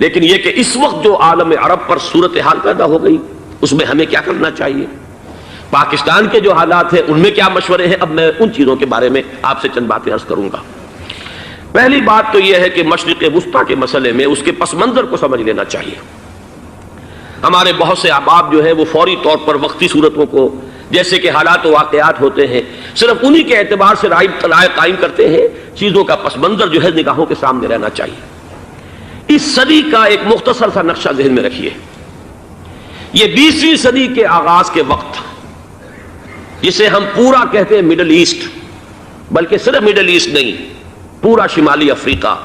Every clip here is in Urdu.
لیکن یہ کہ اس وقت جو عالم عرب پر صورتحال پیدا ہو گئی اس میں ہمیں کیا کرنا چاہیے، پاکستان کے جو حالات ہیں ان میں کیا مشورے ہیں، اب میں ان چیزوں کے بارے میں آپ سے چند باتیں عرض کروں گا۔ پہلی بات تو یہ ہے کہ مشرق وسطیٰ کے مسئلے میں اس کے پس منظر کو سمجھ لینا چاہیے۔ ہمارے بہت سے احباب جو ہیں وہ فوری طور پر وقتی صورتوں کو، جیسے کہ حالات و واقعات ہوتے ہیں، صرف انہی کے اعتبار سے رائے قائم کرتے ہیں، چیزوں کا پس منظر جو ہے نگاہوں کے سامنے رہنا چاہیے۔ اس صدی کا ایک مختصر سا نقشہ ذہن میں رکھیے۔ یہ 20ویں صدی کے آغاز کے وقت، جسے ہم پورا کہتے ہیں مڈل ایسٹ، بلکہ صرف مڈل ایسٹ نہیں، پورا شمالی افریقہ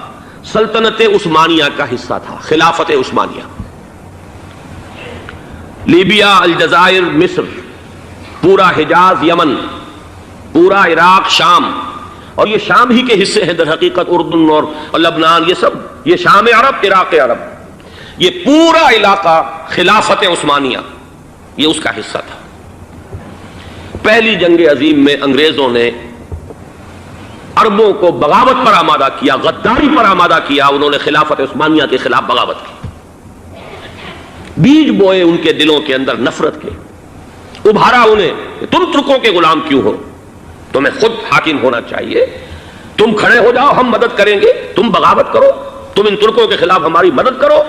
سلطنت عثمانیہ کا حصہ تھا، خلافت عثمانیہ۔ لیبیا، الجزائر، مصر، پورا حجاز، یمن، پورا عراق، شام، اور یہ شام ہی کے حصے ہیں در حقیقت، اردن اور لبنان، یہ سب یہ شام عرب، عراق عرب، یہ پورا علاقہ خلافت عثمانیہ یہ اس کا حصہ تھا۔ پہلی جنگ عظیم میں انگریزوں نے عربوں کو بغاوت پر آمادہ کیا، غداری پر آمادہ کیا، انہوں نے خلافت عثمانیہ کے خلاف بغاوت کی، بیج بوئے ان کے دلوں کے اندر نفرت کے، ابھارا انہیں کہ تم ترکوں کے غلام کیوں ہو، تمہیں خود حاکم ہونا چاہیے، تم کھڑے ہو جاؤ، ہم مدد کریں گے، تم بغاوت کرو، تم ان ترکوں کے خلاف ہماری مدد کرو،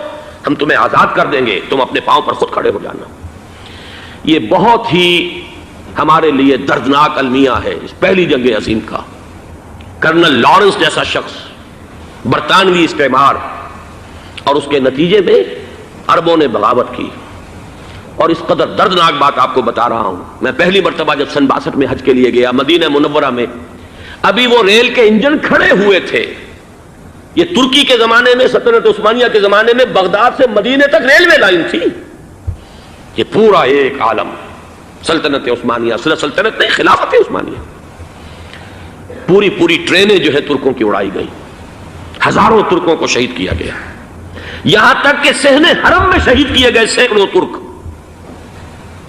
ہم تمہیں آزاد کر دیں گے، تم اپنے پاؤں پر خود کھڑے ہو جانا۔ یہ بہت ہی ہمارے لیے دردناک المیہ ہے اس پہلی جنگ عظیم کا۔ کرنل لارنس جیسا شخص، برطانوی استعمار، اور اس کے نتیجے میں عربوں نے بغاوت کی۔ اور اس قدر دردناک بات آپ کو بتا رہا ہوں، میں پہلی مرتبہ جب سن 62 میں حج کے لیے گیا مدینہ منورہ میں، ابھی وہ ریل کے انجن کھڑے ہوئے تھے۔ یہ ترکی کے زمانے میں، سلطنت عثمانیہ کے زمانے میں بغداد سے مدینے تک ریلوے لائن تھی۔ یہ پورا ایک عالم سلطنت عثمانیہ، صرف سلطنت نہیں، خلافت عثمانیہ، پوری ٹرینیں جو ہے ترکوں کی اڑائی گئی، ہزاروں ترکوں کو شہید کیا گیا، یہاں تک کہ صحن حرم میں شہید کیے گئے سینکڑوں ترک۔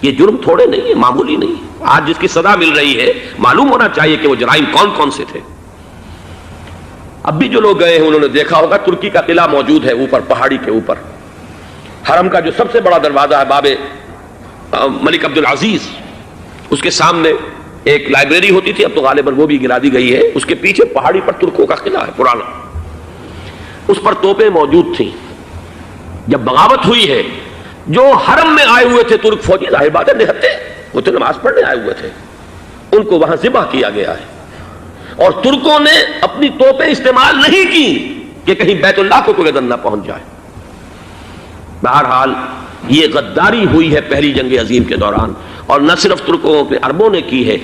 یہ جرم تھوڑے نہیں ہے، معمولی نہیں۔ آج جس کی سزا مل رہی ہے، معلوم ہونا چاہیے کہ وہ جرائم کون کون سے تھے۔ اب بھی جو لوگ گئے ہیں انہوں نے دیکھا ہوگا، ترکی کا قلعہ موجود ہے اوپر پہاڑی کے اوپر، حرم کا جو سب سے بڑا دروازہ ہے باب ملک عبدالعزیز، اس کے سامنے ایک لائبریری ہوتی تھی، اب تو غالباً وہ بھی گرا دی گئی ہے، اس کے پیچھے پہاڑی پر ترکوں کا قلعہ ہے پرانا، اس پر توپیں موجود تھیں۔ جب بغاوت ہوئی ہے، جو حرم میں آئے ہوئے تھے ترک فوجی، ظاہر بات ہے نہتے، وہ تو نماز پڑھنے آئے ہوئے تھے، ان کو وہاں ذبح کیا گیا ہے، اور ترکوں نے اپنی توپیں استعمال نہیں کی کہ کہیں بیت اللہ کو کوئی اذن نہ پہنچ جائے۔ بہرحال یہ غداری ہوئی ہے پہلی جنگ عظیم کے دوران، اور نہ صرف ترکوں پہ عربوں نے کی ہے۔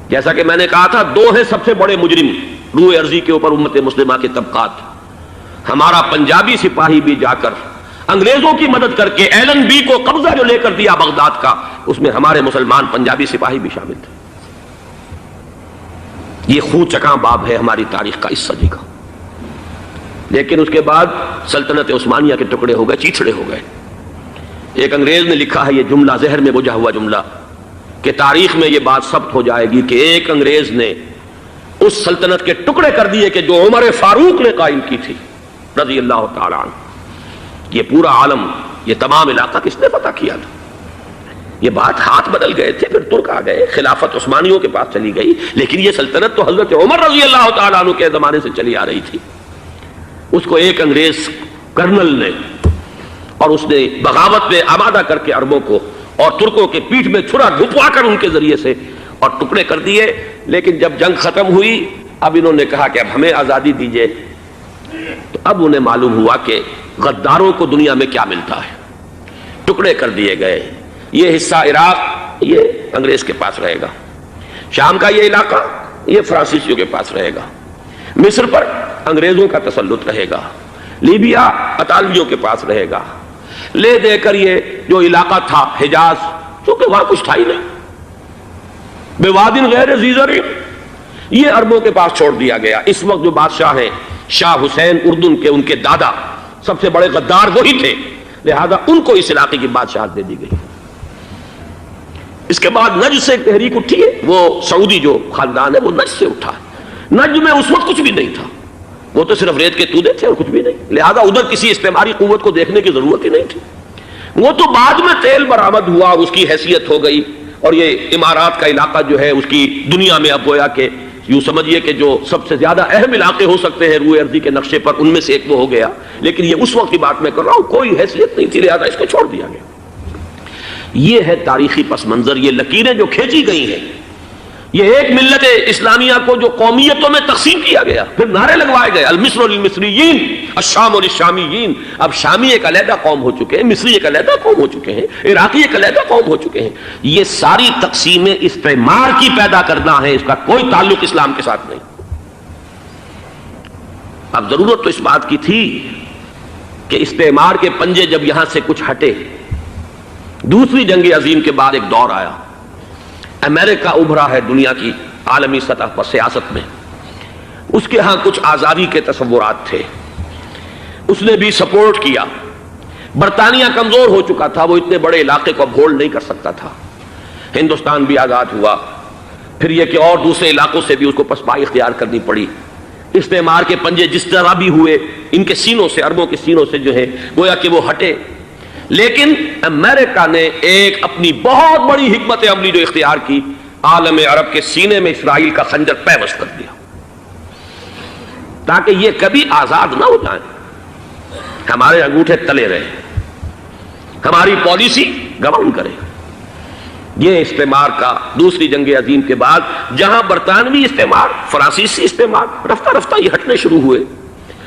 جیسا کہ میں نے کہا تھا، دو ہیں سب سے بڑے مجرم روئے ارضی کے اوپر امت مسلمہ کے طبقات۔ ہمارا پنجابی سپاہی بھی جا کر انگریزوں کی مدد کر کے ایلن بی کو قبضہ جو لے کر دیا بغداد کا، اس میں ہمارے مسلمان پنجابی سپاہی بھی شامل تھے۔ یہ خون چکاں باب ہے ہماری تاریخ کا اس صدی کا۔ لیکن اس کے بعد سلطنت عثمانیہ کے ٹکڑے ہو گئے، چیچڑے ہو گئے۔ ایک انگریز نے لکھا ہے یہ جملہ، زہر میں بجھا ہوا جملہ، کہ تاریخ میں یہ بات ثبت ہو جائے گی کہ ایک انگریز نے اس سلطنت کے ٹکڑے کر دیے کہ جو عمر فاروق نے قائم کی تھی رضی اللہ تعالی عنہ۔ یہ پورا عالم، یہ تمام علاقہ کس نے فتح کیا تھا؟ یہ بات ہاتھ بدل گئے تھے، پھر ترک آ گئے، خلافت عثمانیوں کے پاس چلی گئی، لیکن یہ سلطنت تو حضرت عمر رضی اللہ تعالیٰ عنہ کے زمانے سے چلی آ رہی تھی۔ اس کو ایک انگریز کرنل نے، اور اس نے بغاوت میں آمادہ کر کے عربوں کو اور ترکوں کے پیٹھ میں چھرا ڈھپوا کر ان کے ذریعے سے اور ٹکڑے کر دیے۔ لیکن جب جنگ ختم ہوئی، اب انہوں نے کہا کہ اب ہمیں آزادی دیجیے، تو اب انہیں معلوم ہوا کہ غداروں کو دنیا میں کیا ملتا ہے، ٹکڑے کر دیے گئے۔ یہ حصہ عراق یہ انگریز کے پاس رہے گا، شام کا یہ علاقہ یہ فرانسیسیوں کے پاس رہے گا، مصر پر انگریزوں کا تسلط رہے گا، لیبیا اطالویوں کے پاس رہے گا، لے دے کر یہ جو علاقہ تھا حجاز، چونکہ وہاں کچھ تھا ہی نہیں، بوادن غیر ذی زرع، یہ عربوں کے پاس چھوڑ دیا گیا۔ اس وقت جو بادشاہ ہیں شاہ حسین اردن کے، ان کے دادا سب سے بڑے غدار وہی تھے، لہذا ان کو اس علاقے کی بادشاہت دے دی گئی۔ اس کے بعد نجد سے ایک تحریک اٹھی ہے، وہ سعودی جو خاندان ہے وہ نجد سے اٹھا۔ نجد میں اس وقت کچھ بھی نہیں تھا، وہ تو صرف ریت کے تودے تھے اور کچھ بھی نہیں، لہذا ادھر کسی استعماری قوت کو دیکھنے کی ضرورت ہی نہیں تھی۔ وہ تو بعد میں تیل برآمد ہوا اور اس کی حیثیت ہو گئی، اور یہ امارات کا علاقہ جو ہے اس کی دنیا میں اب گویا کہ یوں سمجھیے کہ جو سب سے زیادہ اہم علاقے ہو سکتے ہیں روئے ارضی کے نقشے پر، ان میں سے ایک وہ ہو گیا، لیکن یہ اس وقت کی بات میں کر رہا ہوں، کوئی حیثیت نہیں تھی، لہذا اس کو چھوڑ دیا گیا۔ یہ ہے تاریخی پس منظر، یہ لکیریں جو کھینچی گئی ہیں، یہ ایک ملت اسلامیہ کو جو قومیتوں میں تقسیم کیا گیا، پھر نعرے لگوائے گئے المصر للمصریین الشام للشامیین، اب شامی ایک علیحدہ قوم ہو چکے ہیں، مصری ایک علیحدہ قوم ہو چکے ہیں، عراقی ایک علیحدہ قوم ہو چکے ہیں۔ یہ ساری تقسیمیں استعمار کی پیدا کرنا ہے، اس کا کوئی تعلق اسلام کے ساتھ نہیں۔ اب ضرورت تو اس بات کی تھی کہ استعمار کے پنجے جب یہاں سے کچھ ہٹے، دوسری جنگ عظیم کے بعد ایک دور آیا، امریکہ ابھرا ہے دنیا کی عالمی سطح پر سیاست میں، اس کے ہاں کچھ آزادی کے تصورات تھے، اس نے بھی سپورٹ کیا۔ برطانیہ کمزور ہو چکا تھا، وہ اتنے بڑے علاقے کو اب ہولڈ نہیں کر سکتا تھا۔ ہندوستان بھی آزاد ہوا، پھر یہ کہ اور دوسرے علاقوں سے بھی اس کو پسپائی اختیار کرنی پڑی۔ استعمار کے پنجے جس طرح بھی ہوئے، ان کے سینوں سے، عربوں کے سینوں سے جو ہے گویا کہ وہ ہٹے، لیکن امریکہ نے ایک اپنی بہت بڑی حکمت عملی جو اختیار کی، عالم عرب کے سینے میں اسرائیل کا خنجر پیوست کر دیا، تاکہ یہ کبھی آزاد نہ ہو جائیں، ہمارے انگوٹھے تلے رہے، ہماری پالیسی گورن کرے۔ یہ استعمار کا دوسری جنگ عظیم کے بعد جہاں برطانوی استعمار، فرانسیسی استعمار رفتہ رفتہ یہ ہٹنے شروع ہوئے،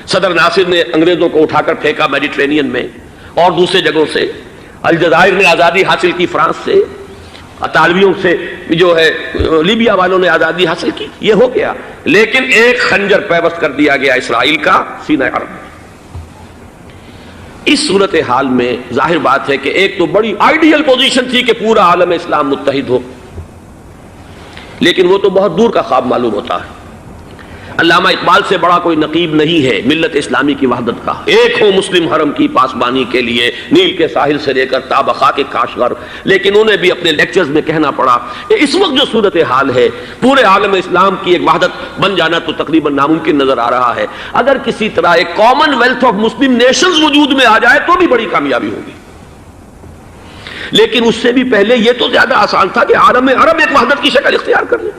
صدر ناصر نے انگریزوں کو اٹھا کر پھینکا میڈیٹرینین میں اور دوسرے جگہوں سے، الجزائر نے آزادی حاصل کی فرانس سے، اطالویوں سے جو ہے لیبیا والوں نے آزادی حاصل کی، یہ ہو گیا، لیکن ایک خنجر پیوست کر دیا گیا اسرائیل کا سینہ عرب میں۔ اس صورتحال میں ظاہر بات ہے کہ ایک تو بڑی آئیڈیل پوزیشن تھی کہ پورا عالم اسلام متحد ہو، لیکن وہ تو بہت دور کا خواب معلوم ہوتا ہے۔ علامہ اقبال سے بڑا کوئی نقیب نہیں ہے ملت اسلامی کی وحدت کا، ایک ہو مسلم حرم کی پاسبانی کے لیے نیل کے ساحل سے لے کر تا خاک کاشغر، لیکن انہیں بھی اپنے لیکچرز میں کہنا پڑا کہ اس وقت جو صورتحال ہے پورے عالم اسلام کی ایک وحدت بن جانا تو تقریباً ناممکن نظر آ رہا ہے، اگر کسی طرح ایک common wealth of Muslim nations وجود میں آ جائے تو بھی بڑی کامیابی ہوگی، لیکن اس سے بھی پہلے یہ تو زیادہ آسان تھا کہ عالم عرب ایک وحدت کی شکل اختیار کر لے۔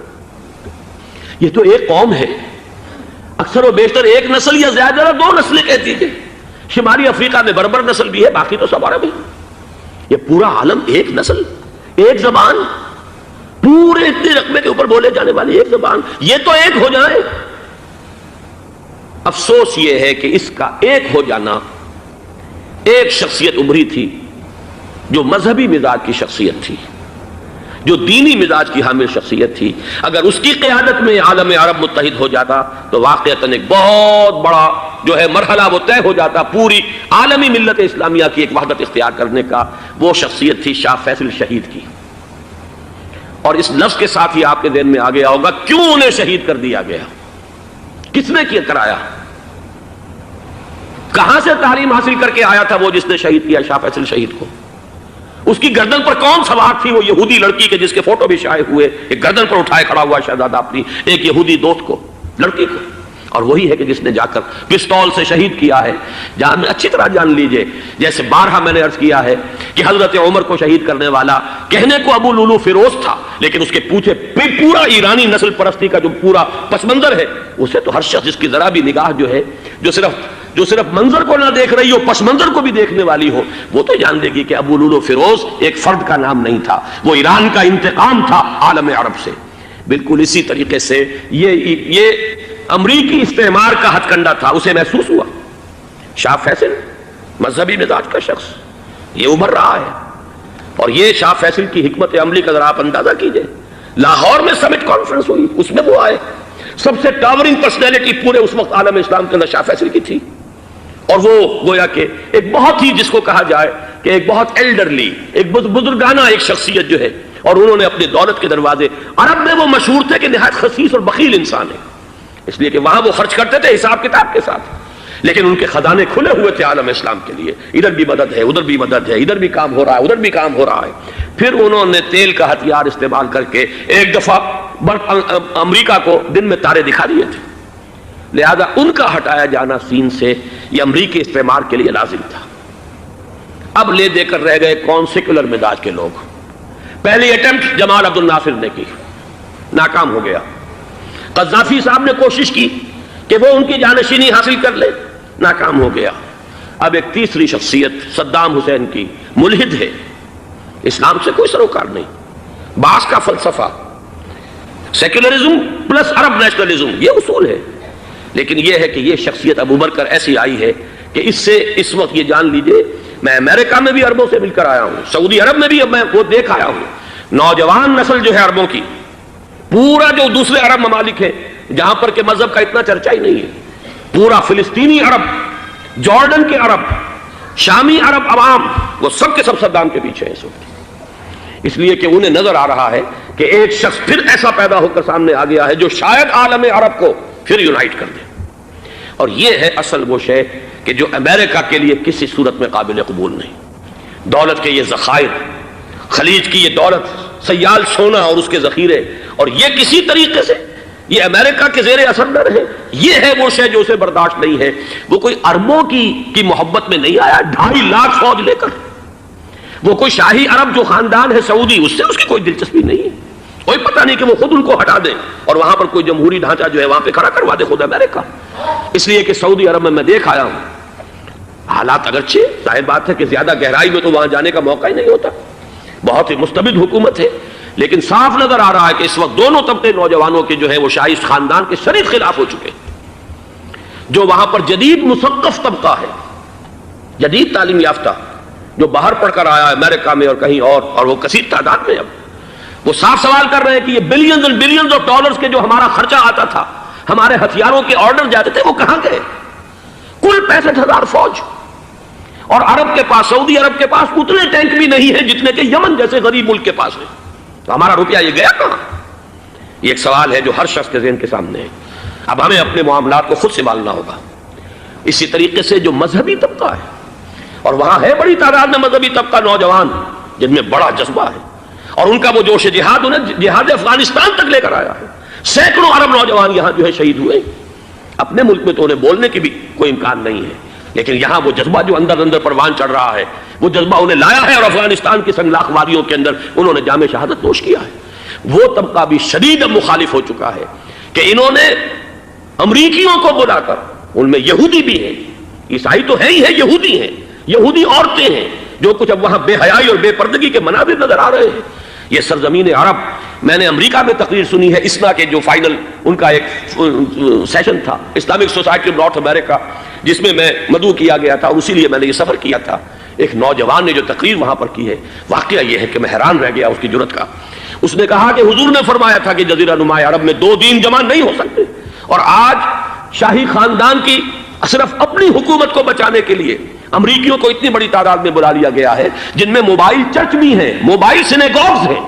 یہ تو ایک قوم ہے، اکثر و بیشتر ایک نسل یا زیادہ دو نسلیں کہہ دیجیے، شمالی افریقہ میں بربر نسل بھی ہے، باقی تو سب عرب ہے۔ یہ پورا عالم ایک نسل، ایک زبان، پورے اتنے رقبے کے اوپر بولے جانے والی ایک زبان، یہ تو ایک ہو جائے۔ افسوس یہ ہے کہ اس کا ایک ہو جانا، ایک شخصیت ابھری تھی جو مذہبی مزاج کی شخصیت تھی، جو دینی مزاج کی حامل شخصیت تھی، اگر اس کی قیادت میں عالم عرب متحد ہو جاتا تو واقعتاً ایک بہت بڑا جو ہے مرحلہ وہ طے ہو جاتا پوری عالمی ملت اسلامیہ کی ایک وحدت اختیار کرنے کا۔ وہ شخصیت تھی شاہ فیصل شہید کی، اور اس لفظ کے ساتھ ہی آپ کے ذہن میں آ گیا ہوگا کیوں انہیں شہید کر دیا گیا، کس نے کیا کرایا، کہاں سے تعلیم حاصل کر کے آیا تھا وہ جس نے شہید کیا شاہ فیصل شہید کو، اس کی گردن پر کون سوار تھی، وہ یہودی لڑکی کے جس کے فوٹو بھی شائع ہوئے، ایک گردن پر اٹھائے کھڑا ہوا شہزادہ اپنی ایک یہودی دوست کو، لڑکی کو، اور وہی ہے کہ جس نے جا کر پستول سے شہید کیا ہے۔ جہاں میں اچھی طرح جان لیجئے، جیسے بارہا میں نے عرض کیا ہے کہ حضرت عمر کو شہید کرنے والا کہنے کو ابو لولو فیروز تھا، لیکن اس کے پیچھے پورا ایرانی نسل پرستی کا جو پورا پس منظر ہے، اسے تو ہر شخص جس کی ذرا بھی نگاہ جو ہے جو صرف منظر کو نہ دیکھ رہی ہو، پس منظر کو بھی دیکھنے والی ہو، وہ تو جان دے گی کہ ابو لولو فیروز ایک فرد کا نام نہیں تھا، وہ ایران کا انتقام تھا عالم عرب سے۔ بالکل اسی طریقے سے یہ امریکی استعمار کا ہتھ کنڈا تھا، اسے محسوس ہوا۔ شاہ فیصل مذہبی مزاج کا شخص، یہ ابھر رہا ہے، اور یہ شاہ فیصل کی حکمت عملی کا ذرا آپ اندازہ کیجئے۔ لاہور میں سمٹ کانفرنس ہوئی، اس میں وہ آئے، سب سے ٹاورنگ پرسنالٹی پورے اس وقت عالم اسلام کے اندر شاہ فیصل کی تھی، اور وہ گویا کہ ایک بہت ہی جس کو کہا جائے کہ ایک بہت ایلڈرلی، ایک بزرگانہ ایک شخصیت جو ہے، اور انہوں نے اپنی دولت کے دروازے، عرب میں وہ مشہور تھے کہ نہایت خسیس اور بخیل انسان ہے، اس لیے کہ وہاں وہ خرچ کرتے تھے حساب کتاب کے ساتھ، لیکن ان کے خزانے کھلے ہوئے تھے عالم اسلام کے لیے، ادھر بھی مدد ہے، ادھر بھی مدد ہے، ادھر بھی کام ہو رہا ہے، ادھر بھی کام ہو رہا ہے۔ پھر انہوں نے تیل کا ہتھیار استعمال کر کے ایک دفعہ امریکہ کو دن میں تارے دکھا دیے تھے، لہذا ان کا ہٹایا جانا سین سے یہ امریکی استعمار کے لیے لازم تھا۔ اب لے دے کر رہ گئے کون؟ سیکولر مزاج کے لوگ۔ پہلی اٹمپٹ جمال عبد الناصر نے کی، ناکام ہو گیا۔ قذافی صاحب نے کوشش کی کہ وہ ان کی جانشینی حاصل کر لے، ناکام ہو گیا۔ اب ایک تیسری شخصیت صدام حسین کی، ملحد ہے، اسلام سے کوئی سروکار نہیں، باس کا فلسفہ، سیکولرزم پلس عرب نیشنلزم، یہ اصول ہے۔ لیکن یہ ہے کہ یہ شخصیت ابو بکر ایسی آئی ہے کہ اس سے اس وقت یہ جان لیجئے، میں امریکہ میں بھی عربوں سے مل کر آیا ہوں، سعودی عرب میں بھی اب میں وہ دیکھ آیا ہوں، نوجوان نسل جو ہے عربوں کی، پورا جو دوسرے عرب ممالک ہیں جہاں پر کہ مذہب کا اتنا چرچا ہی نہیں ہے، پورا فلسطینی عرب، جارڈن کے عرب، شامی عرب عوام، وہ سب کے سب صدام کے پیچھے ہیں اس وقت، اس لیے کہ انہیں نظر آ رہا ہے کہ ایک شخص پھر ایسا پیدا ہو کر سامنے آ گیا ہے جو شاید عالم عرب کو پھر یونائٹ کر دے۔ اور یہ ہے اصل وہ شے کہ جو امریکہ کے لیے کسی صورت میں قابل قبول نہیں۔ دولت کے یہ ذخائر، خلیج کی یہ دولت، سیال سونا اور اس کے ذخیرے، اور یہ کسی طریقے سے یہ امریکہ کے زیر اثر نہ رہے، یہ ہے وہ شے جو اسے برداشت نہیں ہے۔ وہ کوئی اربوں کی محبت میں نہیں آیا 2.5 لاکھ فوج لے کر، وہ کوئی شاہی عرب جو خاندان ہے سعودی، اس سے اس کی کوئی دلچسپی نہیں ہے، کوئی پتہ نہیں کہ وہ خود ان کو ہٹا دے اور وہاں پر کوئی جمہوری ڈھانچہ جو ہے وہاں پہ کھڑا کروا دے خود امریکہ۔ اس لیے کہ سعودی عرب میں دیکھ آیا ہوں، حالات اگرچہ ظاہر بات ہے کہ زیادہ گہرائی میں تو وہاں جانے کا موقع ہی نہیں ہوتا، بہت ہی مستبد حکومت ہے، لیکن صاف نظر آ رہا ہے کہ اس وقت دونوں طبقے نوجوانوں کے جو ہے وہ شاہی خاندان کے شدید خلاف ہو چکے ہیں۔ جو وہاں پر جدید مثقف طبقہ ہے، جدید تعلیم یافتہ، جو باہر پڑھ کر آیا ہے امریکہ میں اور کہیں اور وہ کثیر تعداد میں، اب وہ صاف سوال کر رہے ہیں کہ یہ بلینز اور بلینز آف ڈالرز کے جو ہمارا خرچہ آتا تھا، ہمارے ہتھیاروں کے آرڈر جاتے تھے، وہ کہاں گئے؟ کل 65,000 فوج، اور عرب کے پاس، سعودی عرب کے پاس اتنے ٹینک بھی نہیں ہیں جتنے کہ یمن جیسے غریب ملک کے پاس ہے، تو ہمارا روپیہ یہ گیا کہاں؟ یہ ایک سوال ہے جو ہر شخص کے ذہن کے سامنے ہے۔ اب ہمیں اپنے معاملات کو خود سنبھالنا ہوگا۔ اسی طریقے سے جو مذہبی طبقہ ہے، اور وہاں ہے بڑی تعداد میں مذہبی طبقہ نوجوان جن میں بڑا جذبہ ہے، اور ان کا وہ جوش جہاد انہیں جہاد افغانستان تک لے کر آیا ہے۔ سینکڑوں عرب نوجوان یہاں جو ہے شہید ہوئے، اپنے ملک میں تو انہیں بولنے کی بھی کوئی امکان نہیں ہے، لیکن یہاں وہ جذبہ جو اندر اندر پروان چڑھ رہا ہے، وہ جذبہ انہیں لایا ہے، اور افغانستان کی سنگلاخ وادیوں کے اندر انہوں نے جام شہادت نوش کیا ہے۔ وہ طبقہ بھی شدید مخالف ہو چکا ہے کہ انہوں نے امریکیوں کو بلا کر، ان میں یہودی بھی ہیں، عیسائی تو ہے ہی ہے، یہودی ہیں، یہودی عورتیں ہیں، جو کچھ اب وہاں بے حیائی اور بے پردگی کے مناظر نظر آ رہے ہیں۔ یہ سرزمین عرب، میں نے امریکہ میں تقریر سنی ہے، اسنا کے جو فائنل ان کا ایک سیشن تھا، اسلامک سوسائٹی آف نارتھ امریکہ، جس میں میں مدعو کیا گیا تھا، اور اسی لیے میں نے یہ سفر کیا تھا۔ ایک نوجوان نے جو تقریر وہاں پر کی ہے، واقعہ یہ ہے کہ میں حیران رہ گیا اس کی جرأت کا۔ اس نے کہا کہ حضور نے فرمایا تھا کہ جزیرہ نما عرب میں 2 دین جمع نہیں ہو سکتے، اور آج شاہی خاندان کی صرف اپنی حکومت کو بچانے کے لیے امریکیوں کو اتنی بڑی تعداد میں بلا لیا گیا ہے، جن میں موبائل چرچ بھی ہیں، موبائل سینیگوگز ہیں،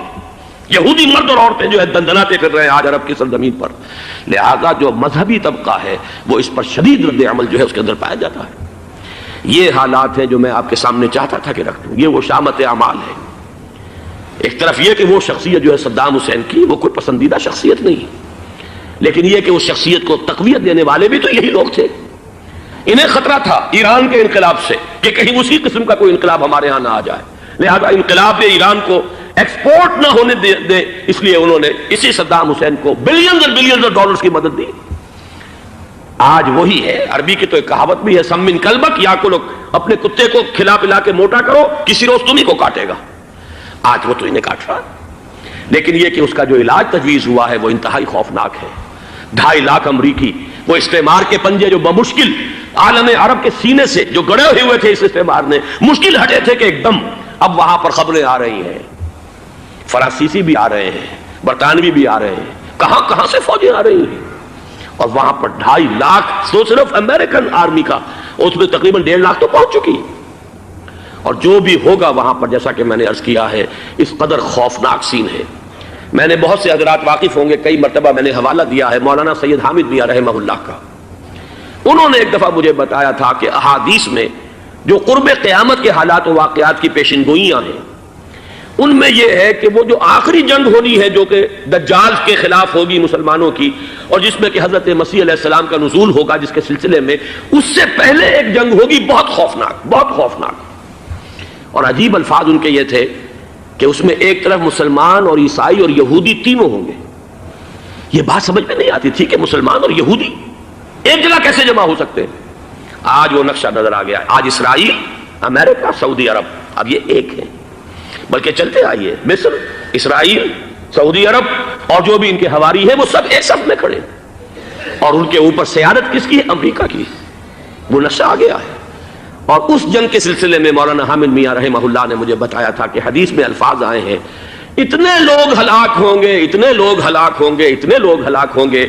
یہودی مرد اور عورتیں جو ہے دندناتے پھر رہے ہیں آج عرب کی سرزمین پر۔ لہذا جو مذہبی طبقہ ہے وہ اس پر شدید رد عمل جو ہے اس کے اندر پایا جاتا ہے۔ یہ حالات ہیں جو میں آپ کے سامنے چاہتا تھا کہ رکھ دوں۔ یہ وہ شامت اعمال ہے۔ ایک طرف یہ کہ وہ شخصیت جو ہے صدام حسین کی، وہ کوئی پسندیدہ شخصیت نہیں، لیکن یہ کہ اس شخصیت کو تقویت دینے والے بھی تو یہی لوگ تھے۔ انہیں خطرہ تھا ایران کے انقلاب سے کہ کہیں اسی قسم کا کوئی انقلاب ہمارے ہاں نہ آ جائے، لہذا انقلاب ایران کو ایکسپورٹ نہ ہونے دے، اس لیے انہوں نے اسی صدام حسین کو بلینز اور بلینز آف ڈالرز کی مدد دی۔ آج وہی ہے، عربی کی تو ایک کہاوت بھی ہے، سمن کلبک، یا کو لوگ اپنے کتے کو کھلا پلا کے موٹا کرو، کسی روز تمہیں کو کاٹے گا۔ آج وہ تو انہیں کاٹ رہا، لیکن یہ کہ اس کا جو علاج تجویز ہوا ہے وہ انتہائی خوفناک ہے۔ 2.5 لاکھ امریکی، وہ استعمار کے پنجے جو بمشکل عالم عرب کے سینے سے جو گڑے ہوئے تھے اس استعمار نے، مشکل ہٹے تھے کہ ایک دم اب وہاں پر خبریں آ رہی ہیں، فرانسیسی بھی آ رہے ہیں، برطانوی بھی آ رہے ہیں، کہاں کہاں سے فوجیں آ رہی ہیں، اور وہاں پر 2.5 لاکھ تو صرف امریکن آرمی کا، اس میں تقریباً 1.5 لاکھ تو پہنچ چکی، اور جو بھی ہوگا وہاں پر جیسا کہ میں نے عرض کیا ہے اس قدر خوفناک سین ہے۔ میں نے بہت سے حضرات واقف ہوں گے، کئی مرتبہ میں نے حوالہ دیا ہے مولانا سید حامد میاں رحمہ اللہ کا، انہوں نے ایک دفعہ مجھے بتایا تھا کہ احادیث میں جو قرب قیامت کے حالات و واقعات کی پیشن گوئیاں ہیں، ان میں یہ ہے کہ وہ جو آخری جنگ ہونی ہے جو کہ دجال کے خلاف ہوگی مسلمانوں کی، اور جس میں کہ حضرت مسیح علیہ السلام کا نزول ہوگا، جس کے سلسلے میں اس سے پہلے ایک جنگ ہوگی بہت خوفناک، بہت خوفناک۔ اور عجیب الفاظ ان کے یہ تھے کہ اس میں ایک طرف مسلمان اور عیسائی اور یہودی تینوں ہوں گے۔ یہ بات سمجھ میں نہیں آتی تھی کہ مسلمان اور یہودی ایک جگہ کیسے جمع ہو سکتے ہیں۔ آج وہ نقشہ نظر آ گیا ہے۔ آج اسرائیل، امریکہ، سعودی عرب اب یہ ایک ہیں، بلکہ چلتے آئیے مصر، اسرائیل، سعودی عرب اور جو بھی ان کے حواری ہیں وہ سب ایک صف میں کھڑے ہیں، اور ان کے اوپر سیادت کس کی ہے؟ امریکہ کی۔ وہ نقشہ آ گیا ہے۔ اور اس جنگ کے سلسلے میں مولانا حامد میاں رحمہ اللہ نے مجھے بتایا تھا کہ حدیث میں الفاظ آئے ہیں، اتنے لوگ ہلاک ہوں گے، اتنے لوگ ہلاک ہوں گے، اتنے لوگ ہلاک ہوں گے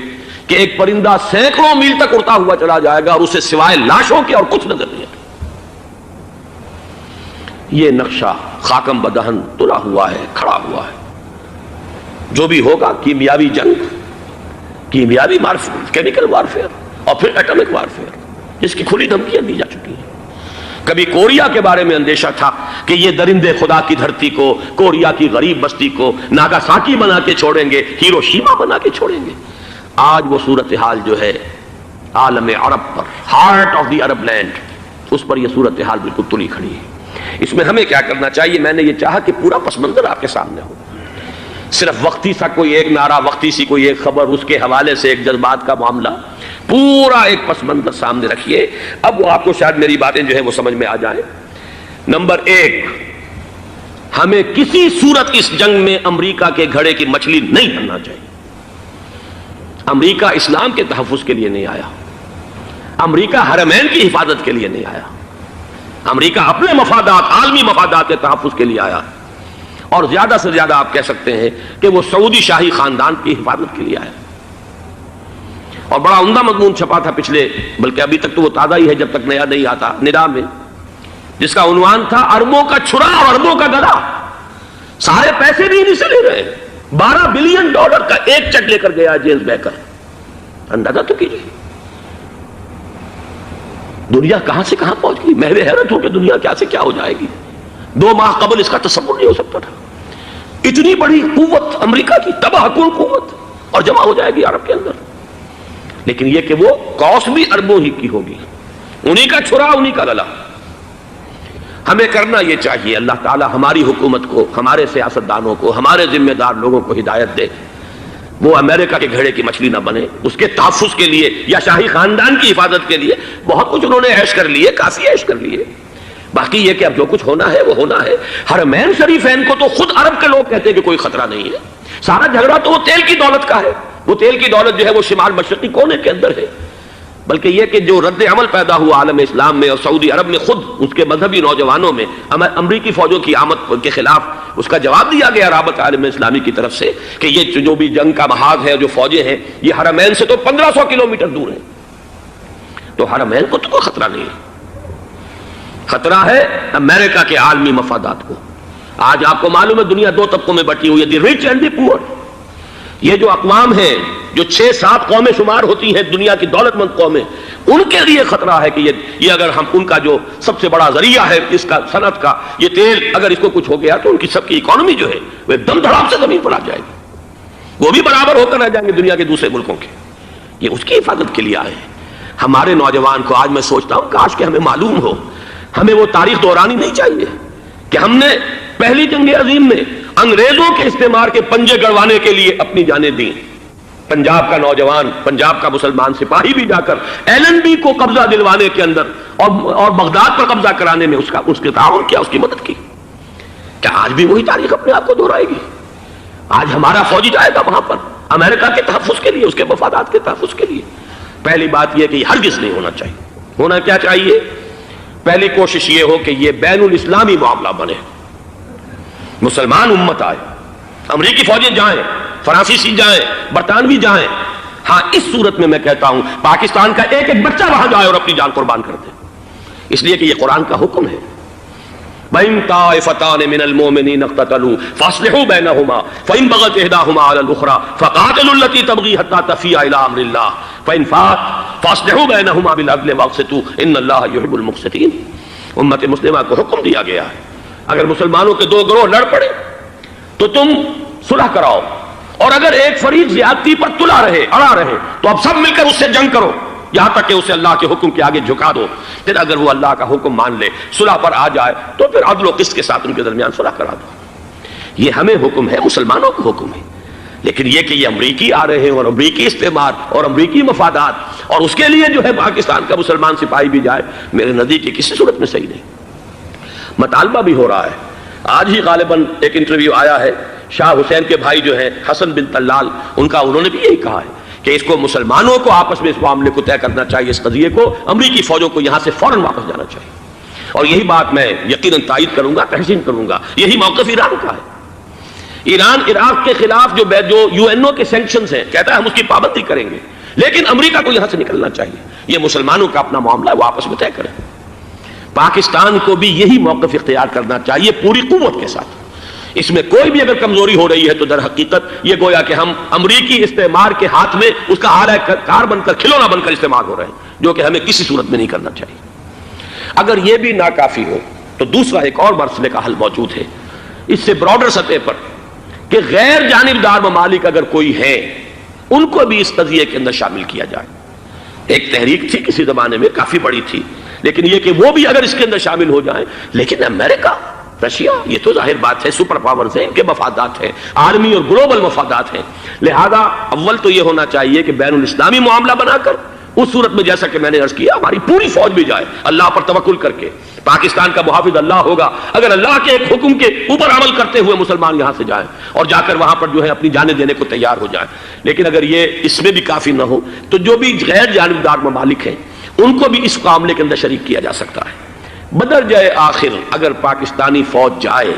کہ ایک پرندہ سینکڑوں میل تک اڑتا ہوا چلا جائے گا اور اسے سوائے لاشوں کے اور کچھ نظر نہیں آئے۔ یہ نقشہ خاکم بدہن تلا ہوا ہے، کھڑا ہوا ہے۔ جو بھی ہوگا کیمیاوی جنگ، کیمیاوی وارفیئر، کیمیکل وارفیئر، اور پھر ایٹمک وارفیئر، جس کی کھلی دھمکیاں دی جا چکی ہیں۔ کبھی کوریا کے بارے میں اندیشہ تھا کہ یہ درندے خدا کی دھرتی کو، کوریا کی غریب بستی کو ناگاساکی بنا کے چھوڑیں گے، ہیروشیما بنا کے چھوڑیں گے۔ آج وہ صورتحال جو ہے عالم عرب پر، heart of the Arab land, اس پر یہ صورتحال بالکل تلی کھڑی ہے۔ اس میں ہمیں کیا کرنا چاہیے؟ میں نے یہ چاہا کہ پورا پس منظر آپ کے سامنے ہو، صرف وقتی سا کوئی ایک نعرہ، وقتی سی کوئی ایک خبر، اس کے حوالے سے ایک جذبات کا معاملہ، پورا ایک پس منظر سامنے رکھیے۔ اب وہ آپ کو شاید میری باتیں جو ہیں وہ سمجھ میں آ جائیں۔ نمبر ایک، ہمیں کسی صورت اس جنگ میں امریکہ کے گھڑے کی مچھلی نہیں بننا چاہیے۔ امریکہ اسلام کے تحفظ کے لیے نہیں آیا، امریکہ حرمین کی حفاظت کے لیے نہیں آیا، امریکہ اپنے مفادات، عالمی مفادات کے تحفظ کے لیے آیا، اور زیادہ سے زیادہ آپ کہہ سکتے ہیں کہ وہ سعودی شاہی خاندان کی حفاظت کے لیے آیا۔ اور بڑا عمدہ مضمون چھپا تھا پچھلے، بلکہ ابھی تک تو وہ تازہ ہی ہے جب تک نیا نہیں آتا، ندا میں، جس کا عنوان تھا اربوں کا چھرا اور اربوں کا گدا۔ سارے پیسے بھی انہیں سے لے رہے ہیں۔ $12 بلین کا ایک چیک لے کر گیا جیمز بیکر۔ اندازہ تو کیجیے دنیا کہاں سے کہاں پہنچ گئی۔ میں حیرت ہوں کہ دنیا کیا سے کیا ہو جائے گی۔ 2 ماہ قبل اس کا تصور نہیں ہو سکتا تھا۔ اتنی بڑی قوت امریکہ کی، تباہ کن قوت، اور جمع ہو جائے گی عرب کے اندر۔ لیکن یہ کہ وہ کاسٹ بھی اربوں ہی کی ہوگی، انہی کا چھرا، انہی کا گلا۔ ہمیں کرنا یہ چاہیے، اللہ تعالی ہماری حکومت کو، ہمارے سیاستدانوں کو، ہمارے ذمہ دار لوگوں کو ہدایت دے، وہ امریکہ کے گھڑے کی مچھلی نہ بنے۔ اس کے تحفظ کے لیے یا شاہی خاندان کی حفاظت کے لیے بہت کچھ انہوں نے عیش کر لیے، کافی عیش کر لیے۔ باقی یہ کہ اب جو کچھ ہونا ہے وہ ہونا ہے۔ حرمین شریفین کو تو خود عرب کے لوگ کہتے ہیں کہ کوئی خطرہ نہیں ہے۔ سارا جھگڑا تو وہ تیل کی دولت کا ہے۔ وہ تیل کی دولت جو ہے وہ شمال مشرقی کونے کے اندر ہے۔ بلکہ یہ کہ جو رد عمل پیدا ہوا عالم اسلام میں اور سعودی عرب میں، خود اس کے مذہبی نوجوانوں میں امریکی فوجوں کی آمد کے خلاف اس کا جواب دیا گیا رابطہ عالم اسلامی کی طرف سے کہ یہ جو بھی جنگ کا محاذ ہے، جو فوجیں ہیں، یہ حرمین سے تو 1500 کلومیٹر دور ہیں، تو حرمین کو تو کوئی خطرہ نہیں ہے۔ خطرہ ہے امریکہ کے عالمی مفادات کو۔ آج آپ کو معلوم ہے دنیا 2 طبقوں میں بٹی ہوئی ہے، دی رچ اینڈ دی پور۔ یہ جو اقوام ہیں، جو 6-7 قومیں شمار ہوتی ہیں دنیا کی دولت مند قومیں، ان کے لیے خطرہ ہے کہ یہ اگر ہم ان کا جو سب سے بڑا ذریعہ ہے اس کا صنعت کا، یہ تیل، اگر اس کو کچھ ہو گیا تو ان کی سب کی اکانومی جو ہے وہ دم دھڑام سے زمین پر آ جائے گی، وہ بھی برابر ہو کر رہ جائیں گے دنیا کے دوسرے ملکوں کے۔ یہ اس کی حفاظت کے لیے آئے ہیں۔ ہمارے نوجوان کو آج میں سوچتا ہوں کاش کہ ہمیں معلوم ہو، ہمیں وہ تاریخ دہرانی نہیں چاہیے کہ ہم نے پہلی جنگ عظیم میں انگریزوں کے استعمار کے پنجے گڑوانے کے لیے اپنی جانیں دیں۔ پنجاب کا نوجوان، پنجاب کا مسلمان سپاہی بھی جا کر ایلن بی کو قبضہ دلوانے کے اندر اور بغداد پر قبضہ کرانے میں اس کے تعاون کیا، اس کی مدد کی۔ کیا آج بھی وہی تاریخ اپنے آپ کو دہرائے گی؟ آج ہمارا فوجی جائے گا وہاں پر امریکہ کے تحفظ کے لیے، اس کے مفادات کے تحفظ کے لیے۔ پہلی بات یہ کہ یہ ہرگز نہیں ہونا چاہیے۔ ہونا کیا چاہیے؟ پہلی کوشش یہ ہو کہ یہ بین الاسلامی معاملہ بنے، مسلمان امت آئے، امریکی فوجیں جائیں، فرانسیسی جائیں، برطانوی جائیں۔ ہاں اس صورت میں میں کہتا ہوں پاکستان کا ایک ایک بچہ وہاں جائے اور اپنی جان قربان کر دے، اس لیے کہ یہ قرآن کا حکم ہے۔ وَإِن طَائِفَتَانِ مِنَ الْمُؤْمِنِينَ اقْتَتَلُوا فَأَصْلِحُوا بَيْنَهُمَا فَإِن بَغَتْ إِحْدَاهُمَا عَلَى الْأُخْرَى فَقَاتِلُوا الَّتِي تَبْغِي حَتَّى تَفِيءَ إِلَى أَمْرِ اللَّهِ فَإِن فَاءَتْ فَأَصْلِحُوا بَيْنَهُمَا بِالْعَدْلِ وَأَقْسِطُوا إِنَّ اللَّهَ يُحِبُّ الْمُقْسِطِينَ۔ امت مسلمہ کو حکم دیا گیا ہے اگر مسلمانوں کے 2 گروہ لڑ پڑے تو تم صلح کراؤ، اور اگر ایک فریق زیادتی پر تلا رہے، اڑا رہے، تو اب سب مل کر اس سے جنگ کرو یہاں تک کہ اسے اللہ کے حکم کے آگے جھکا دو۔ پھر اگر وہ اللہ کا حکم مان لے، صلح پر آ جائے، تو پھر عدل و قسط کے ساتھ ان کے درمیان صلح کرا دو۔ یہ ہمیں حکم ہے، مسلمانوں کو حکم ہے۔ لیکن یہ کہ یہ امریکی آ رہے ہیں اور امریکی استعمار اور امریکی مفادات، اور اس کے لیے جو ہے پاکستان کا مسلمان سپاہی بھی جائے، میرے نزدیک کی کسی صورت میں صحیح نہیں۔ مطالبہ بھی ہو رہا ہے، آج ہی غالباً ایک انٹرویو آیا ہے، شاہ حسین کے بھائی جو ہیں حسن بن طلال، انہوں نے بھی یہی کہا ہے کہ اس کو مسلمانوں کو آپس میں اس معاملے کو طے کرنا چاہیے، اس قضیے کو، امریکی فوجوں کو یہاں سے فوراً واپس جانا چاہیے۔ اور یہی بات میں یقیناً تائید کروں گا، تحسین کروں گا، یہی موقف ایران کا ہے۔ ایران عراق کے خلاف جو یو این او کے سینکشنز ہیں، کہتا ہے ہم اس کی پابندی کریں گے، لیکن امریکہ کو یہاں سے نکلنا چاہیے۔ یہ مسلمانوں کا اپنا معاملہ ہے، وہ آپس میں طے کریں۔ پاکستان کو بھی یہی موقف اختیار کرنا چاہیے پوری قوت کے ساتھ۔ اس میں کوئی بھی اگر کمزوری ہو رہی ہے تو در حقیقت یہ گویا کہ ہم امریکی استعمار کے ہاتھ میں اس کا آلہ کار بن کر، کھلونا بن کر استعمال ہو رہے ہیں، جو کہ ہمیں کسی صورت میں نہیں کرنا چاہیے۔ اگر یہ بھی ناکافی ہو تو دوسرا ایک اور مسئلے کا حل موجود ہے، اس سے براڈر سطح پر، کہ غیر جانبدار ممالک اگر کوئی ہے، ان کو بھی اس قضیے کے اندر شامل کیا جائے۔ ایک تحریک تھی کسی زمانے میں، کافی بڑی تھی، لیکن یہ کہ وہ بھی اگر اس کے اندر شامل ہو جائیں۔ لیکن امریکہ، رشیا، یہ تو ظاہر بات ہے سپر پاورز ہیں، ان کے مفادات ہیں، عالمی اور گلوبل مفادات ہیں، لہذا اول تو یہ ہونا چاہیے کہ بین الاسلامی معاملہ بنا کر، اس صورت میں جیسا کہ میں نے عرض کیا، ہماری پوری فوج بھی جائے اللہ پر توکل کر کے، پاکستان کا محافظ اللہ ہوگا، اگر اللہ کے ایک حکم کے اوپر عمل کرتے ہوئے مسلمان یہاں سے جائیں اور جا کر وہاں پر جو ہے اپنی جانیں دینے کو تیار ہو جائیں۔ لیکن اگر یہ اس میں بھی کافی نہ ہو تو جو بھی غیر جانبدار ممالک ہیں ان کو بھی اس معاملے کے اندر شریک کیا جا سکتا ہے۔ بدرجۂ آخر اگر پاکستانی فوج جائے،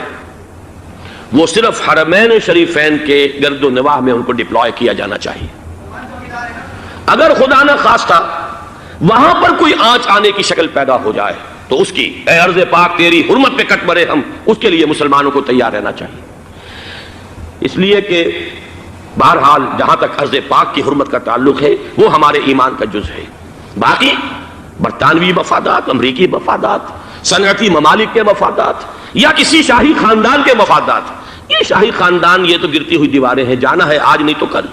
وہ صرف حرمین شریفین کے گرد و نواح میں ان کو ڈپلوائے کیا جانا چاہیے۔ اگر خدا نہ خواستہ وہاں پر کوئی آنچ آنے کی شکل پیدا ہو جائے تو اس کی، اے ارض پاک تیری حرمت پہ کٹ مرے ہم، اس کے لیے مسلمانوں کو تیار رہنا چاہیے۔ اس لیے کہ بہرحال جہاں تک ارض پاک کی حرمت کا تعلق ہے وہ ہمارے ایمان کا جز ہے۔ باقی برطانوی مفادات، امریکی مفادات، صنعتی ممالک کے مفادات، یا کسی شاہی خاندان کے مفادات، یہ شاہی خاندان یہ تو گرتی ہوئی دیواریں ہیں، جانا ہے آج نہیں تو کل،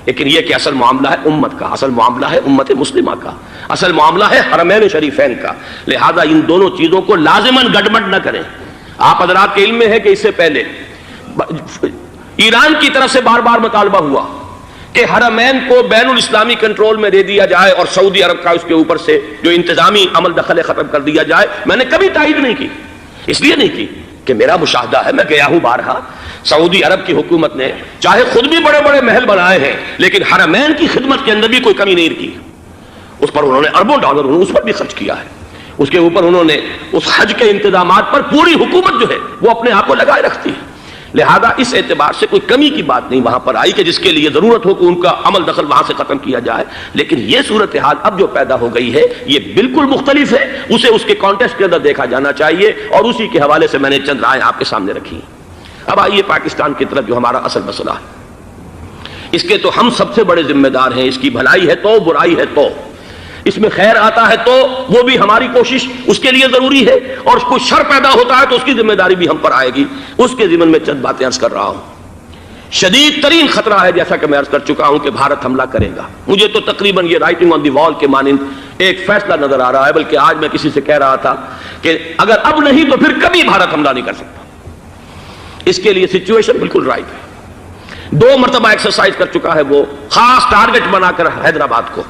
لیکن یہ کہ اصل معاملہ ہے امت کا، اصل معاملہ ہے امت مسلمہ کا، اصل معاملہ ہے حرمین شریفین کا، لہذا ان دونوں چیزوں کو لازماً گڈمڈ نہ کریں۔ آپ حضرات کے علم میں ہے کہ اس سے پہلے ایران کی طرف سے بار بار مطالبہ ہوا کہ حرمین کو بین الاسلامی کنٹرول میں دے دیا جائے اور سعودی عرب کا اس کے اوپر سے جو انتظامی عمل دخل ختم کر دیا جائے۔ میں نے کبھی تائید نہیں کی، اس لیے نہیں کی کہ میرا مشاہدہ ہے، میں گیا ہوں بارہا، سعودی عرب کی حکومت نے چاہے خود بھی بڑے بڑے محل بنائے ہیں لیکن حرمین کی خدمت کے اندر بھی کوئی کمی نہیں کی، اس پر انہوں نے اربوں ڈالر اس پر بھی خرچ کیا ہے، اس کے اوپر انہوں نے اس حج کے انتظامات پر پوری حکومت جو ہے وہ اپنے آپ کو لگائے رکھتی ہے۔ لہذا اس اعتبار سے کوئی کمی کی بات نہیں وہاں پر آئی کہ جس کے لیے ضرورت ہو کہ ان کا عمل دخل وہاں سے ختم کیا جائے، لیکن یہ صورتحال اب جو پیدا ہو گئی ہے یہ بالکل مختلف ہے، اسے اس کے کانٹیکسٹ کے اندر دیکھا جانا چاہیے، اور اسی کے حوالے سے میں نے چند رائے آپ کے سامنے رکھی۔ اب آئیے پاکستان کی طرف، جو ہمارا اصل مسئلہ ہے، اس کے تو ہم سب سے بڑے ذمہ دار ہیں، اس کی بھلائی ہے تو، برائی ہے تو، اس میں خیر آتا ہے تو وہ بھی ہماری کوشش اس کے لیے ضروری ہے، اور کوئی شر پیدا ہوتا ہے تو اس کی ذمہ داری بھی ہم پر آئے گی۔ اس کے ضمن میں چند باتیں عرض کر رہا ہوں۔ شدید ترین خطرہ ہے، جیسا کہ میں عرض کر چکا ہوں، کہ بھارت حملہ کرے گا۔ مجھے تو تقریباً یہ رائٹنگ آن دی وال کے مانند ایک فیصلہ نظر آ رہا ہے، بلکہ آج میں کسی سے کہہ رہا تھا کہ اگر اب نہیں تو پھر کبھی بھارت حملہ نہیں کر سکتا۔ اس کے لیے سچویشن بالکل رائٹ ہے۔ 2 مرتبہ ایکسرسائز کر چکا ہے وہ، خاص ٹارگٹ بنا کر حیدرآباد کو،